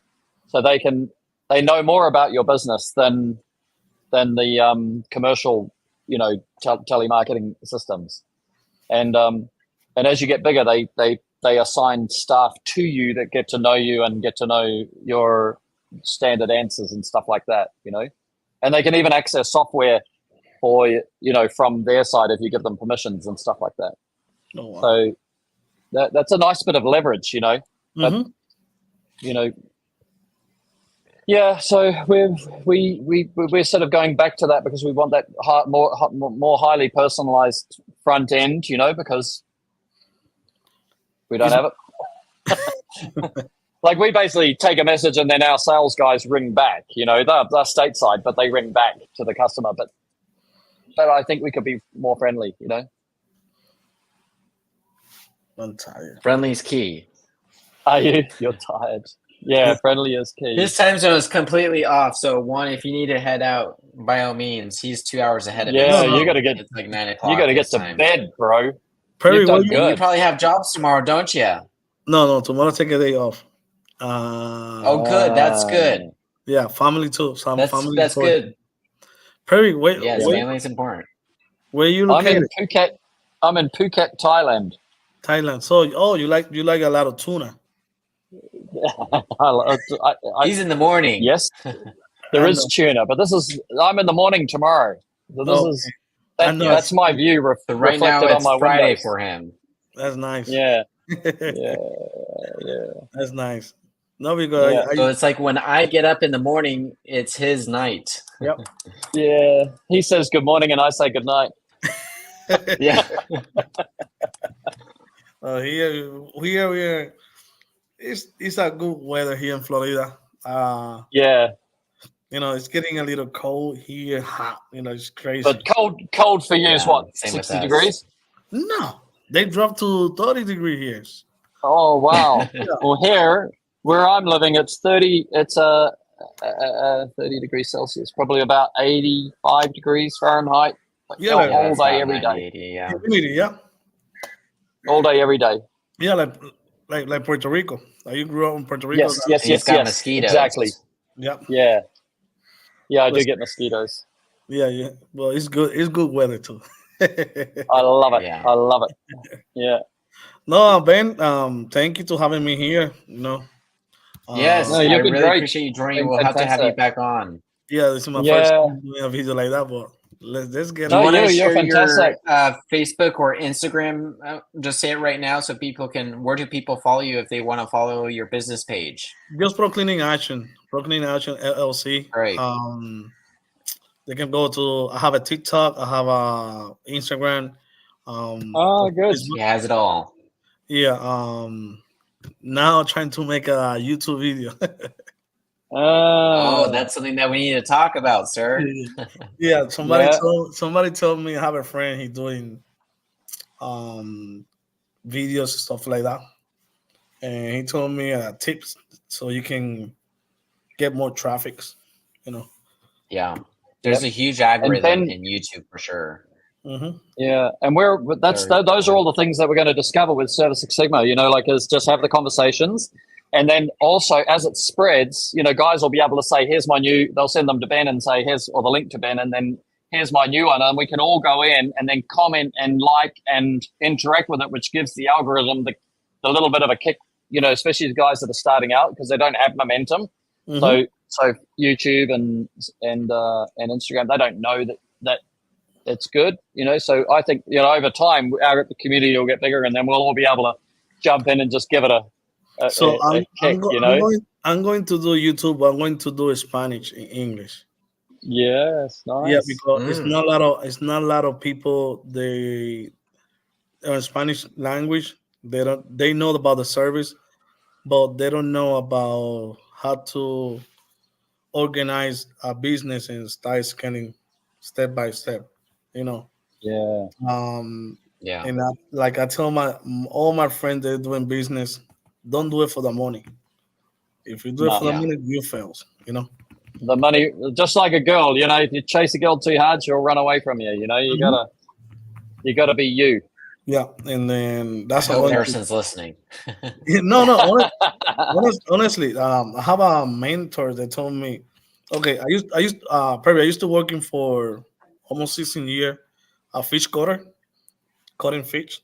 So they know more about your business than the commercial, telemarketing systems. And as you get bigger, they assign staff to you that get to know you and get to know your standard answers and stuff like that, And they can even access software for, from their side if you give them permissions and stuff like that. Oh, wow. So that's a nice bit of leverage, But, yeah. So we're sort of going back to that because we want that more highly personalized front end, because we don't have it. Like we basically take a message and then our sales guys ring back. They're stateside, but they ring back to the customer. But I think we could be more friendly, I'm tired. Friendly is key. Are you? You're tired. Yeah, friendly is key. His time zone is completely off. So Juan, if you need to head out, by all means, he's 2 hours ahead of me. Yeah, you got to get. It's like 9 o'clock. You got to get to bed, bro. Perry, you probably have jobs tomorrow, don't you? No. Tomorrow, take a day off. Good. That's good. Yeah, family too. That's good. Perry, wait. Yes, family's important. Where you located? I'm in Phuket, Thailand. Thailand. So, you like a lot of tuna. He's in the morning. Yes, there is tuna, but I'm in the morning tomorrow. So this is That's my view. So right now reflected it's on my Friday windows. for him. That's nice. Yeah, yeah, yeah. that's nice. No, because Yeah. So it's like when I get up in the morning, it's his night. Yep. Yeah. He says good morning and I say good night. Yeah. Here, it's a good weather here in Florida. Yeah. It's getting a little cold here, hot. It's crazy. But cold for you is what? Same with 60 us. degrees? No, they dropped to 30-degree here. Oh, wow. Well, here, where I'm living, it's 30, it's 30 degrees Celsius, probably about 85 degrees Fahrenheit. Yeah, all that's day, about every 90, day. 80, yeah. Humidity, yeah, All day, every day. yeah, like Puerto Rico. Like you grew up in Puerto Rico. And he's got mosquitoes. Exactly. Yeah, Yeah. Yeah, I do get mosquitoes. yeah. Well, it's good. It's good weather too. I love it. Yeah. I love it. Yeah. No, Ben. Thank you for having me here. Yes, No, I you've been really great. appreciate you joining. Been We'll have to have you fantastic. back on. Yeah, this is my Yeah. first time doing a video like that, but let's get Do you No, want to you're share fantastic. your Facebook or Instagram? Just say it right now so people can. Where do people follow you if they want to follow your business page? just Pro Cleaning Action LLC. Right. They can go to. I have a TikTok. I have a Instagram. Oh, good. He has it all. Yeah. Now trying to make a YouTube video. Oh, that's something that we need to talk about, sir. Yeah. Yeah. Somebody told me I have a friend. He's doing videos stuff like that, and he told me tips so you can get more traffic. Yeah. There's a huge algorithm in YouTube for sure. Mm-hmm. Yeah, and those are all the things that we're going to discover with Service Six Sigma. Is just have the conversations, and then also as it spreads, guys will be able to say, "Here's my new." They'll send them to Ben and say, or the link to Ben, and then here's my new one, and we can all go in and then comment and like and interact with it, which gives the algorithm the little bit of a kick. Especially the guys that are starting out because they don't have momentum. Mm-hmm. So YouTube and Instagram, they don't know that it's good, So I think over time our community will get bigger, and then we'll all be able to jump in and just give it a kick, I'm going to do YouTube, but I'm going to do Spanish and English. Yes, nice. Yeah, because it's not a lot of people they Spanish language. They know about the service, but they don't know about how to organize a business and start scanning step by step. Yeah. Yeah. And I tell all my friends that are doing business, don't do it for the money. If you do it for the money, you fail. The money, just like a girl, if you chase a girl too hard, she'll run away from you. You gotta be you. Yeah, and then that's I hope Harrison's listening. No. Honestly, I have a mentor that told me, okay, I used to working for almost 16 years, a fish cutter, cutting fish.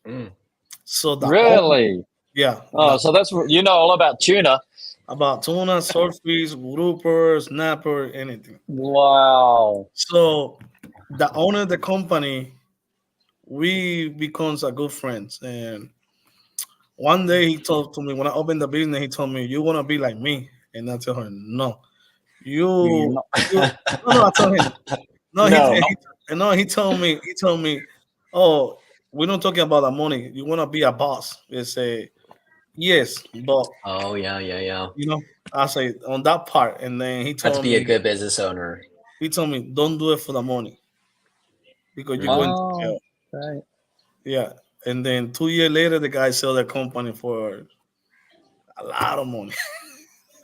So really, so that's all about tuna. About tuna, swordfish, grouper, snapper, anything. Wow. So the owner of the company, we becomes a good friends. And one day he told to me, when I opened the business, he told me, "You want to be like me?" And I tell her, "No, no." I told him, "No." He told me, "Oh, we're not talking about the money. You want to be a boss?" They say, "Yes, but." Oh yeah. I say on that part, and then he told me to be a good business owner. He told me, "Don't do it for the money, because you're going to jail." Right. Yeah, and then 2 years later, the guy sold the company for a lot of money.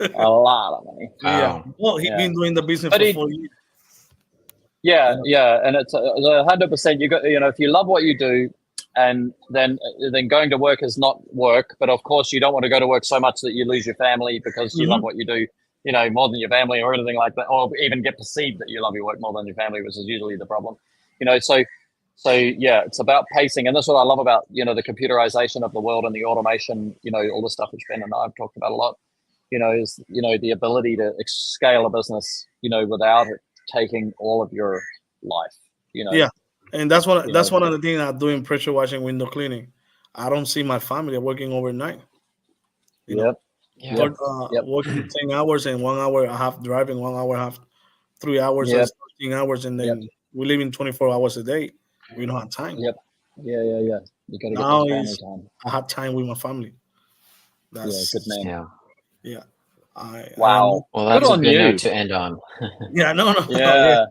A lot of money. Yeah. Well, he's been doing the business for 4 years. Yeah, and it's 100%. You got, if you love what you do, and then going to work is not work. But of course, you don't want to go to work so much that you lose your family because you love what you do, more than your family or anything like that, or even get perceived that you love your work more than your family, which is usually the problem. So yeah, it's about pacing, and that's what I love about the computerization of the world and the automation. All the stuff which Ben and I have talked about a lot. Is the ability to scale a business, without it taking all of your life. Yeah, And that's one of the things I do in pressure washing, window cleaning. I don't see my family working overnight. You know, working 10 hours and 1 hour and a half driving, 1 hour and a half, 3 hours, that's 13 hours, and then we live in 24 hours a day. We don't have time. Yeah. You got to get Now that family time. I have time with my family. That's good man. Yeah. Wow. Well, that's a good note to end on. Yeah. No. Yeah.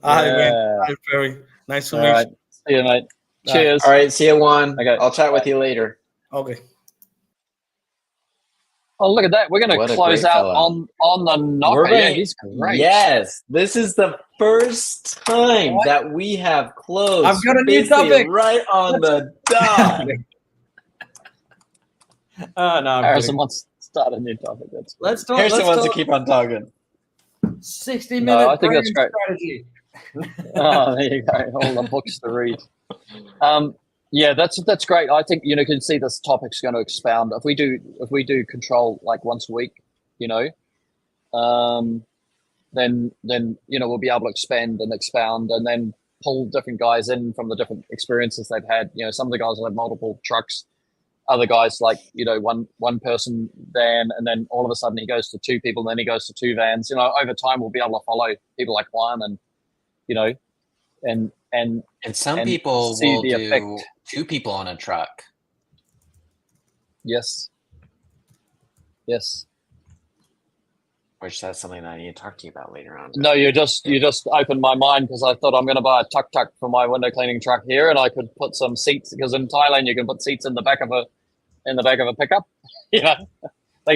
Hi, man. Hi, Perry. Nice to meet you. See you, mate. Cheers. All right. See you, Juan. Okay. I'll chat with you later. Okay. Oh, look at that. We're going to close out on the knocker. Yeah, he's great. Yes. This is the first time that we have closed. I've got a new topic. Right on the dot. No, Harrison wants to start a new topic. Let's talk. Harrison wants to keep on talking. 60 minutes. I think that's great. Strategy. Oh, there you go. All the books to read. Yeah, that's great. I think you can see this topic's going to expound if we do control like once a week, then we'll be able to expand and expound and then pull different guys in from the different experiences they've had. Some of the guys will have multiple trucks, other guys like one person van, and then all of a sudden he goes to two people, and then he goes to two vans. Over time we'll be able to follow people like Juan and and some people will do two people on a truck. Yes. Which that's something that I need to talk to you about later on. No, you just opened my mind because I thought I'm going to buy a tuk-tuk for my window cleaning truck here, and I could put some seats because in Thailand you can put seats in the back of a pickup. They can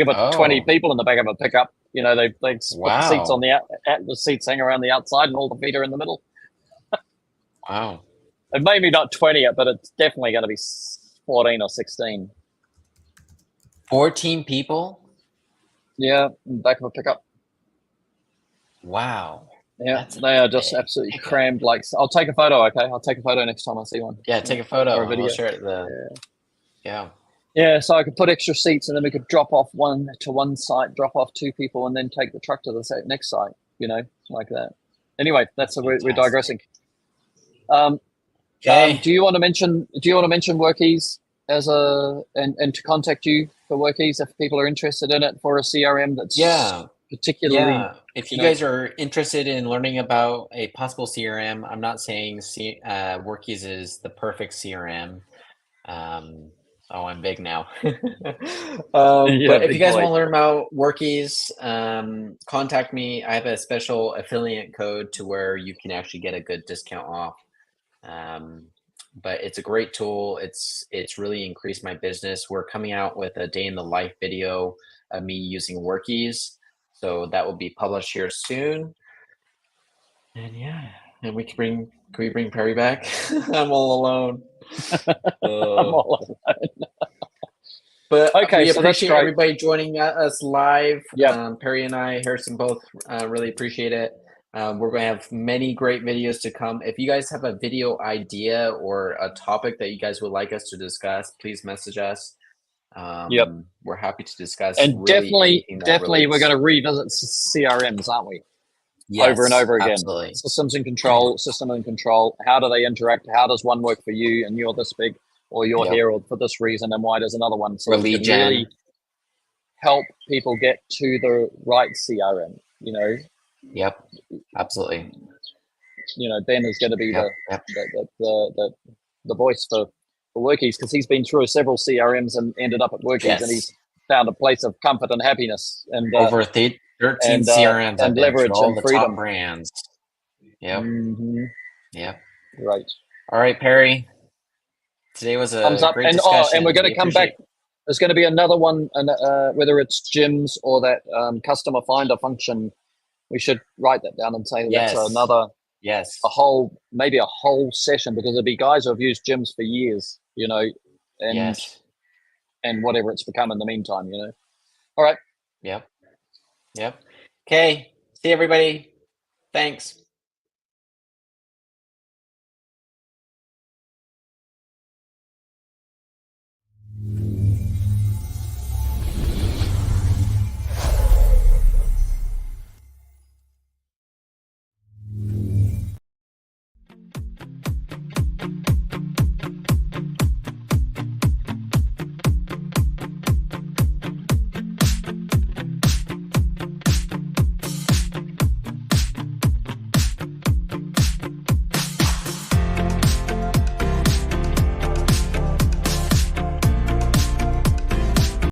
put 20 people in the back of a pickup. They put the seats on the seats hang around the outside, and all the feet are in the middle. Wow. It may be not 20 yet, but it's definitely going to be 14 or 16. 14 people? Yeah, in the back of a pickup. Wow. Yeah, they are just absolutely crammed. I'll take a photo, okay? I'll take a photo next time I see one. Yeah, take a photo. Or a video. I'll share it. Yeah, so I could put extra seats, and then we could drop off one to one site, drop off two people, and then take the truck to the next site, like that. Anyway, we're digressing. Do you want to mention Workies and to contact you for Workies if people are interested in it for a CRM that's particularly if you guys are interested in learning about a possible CRM, I'm not saying Workies is the perfect CRM. I'm big now. But if you guys want to learn about Workies, contact me. I have a special affiliate code to where you can actually get a good discount off. But it's a great tool. It's really increased my business. We're coming out with a day in the life video of me using Workies, so that will be published here soon. And we can bring Perry back? I'm all alone. I'm all alone. But we appreciate everybody joining us live. Perry and I, Harrison, both really appreciate it. We're going to have many great videos to come. If you guys have a video idea or a topic that you guys would like us to discuss, please message us. We're happy to discuss. And definitely, we're going to revisit CRMs, aren't we? Yes, over and over again. Absolutely. System in control. How do they interact? How does one work for you and you're this big, or you're here or for this reason, and why does another one? So we can really help people get to the right CRM, Yep, absolutely. Ben is going to be the voice for Workies because he's been through several CRMs and ended up at Workies, and he's found a place of comfort and happiness and over 13 CRMs and leverage all and the freedom top brands. Yep. Yep. Right. All right, Perry. Today was a thumbs up. great discussion. And we're going to come back. There's going to be another one, and whether it's gyms or that customer finder function. We should write that down and say that's another maybe a whole session, because there'll be guys who have used gyms for years, and whatever it's become in the meantime, All right. Yep. Okay. See everybody. Thanks.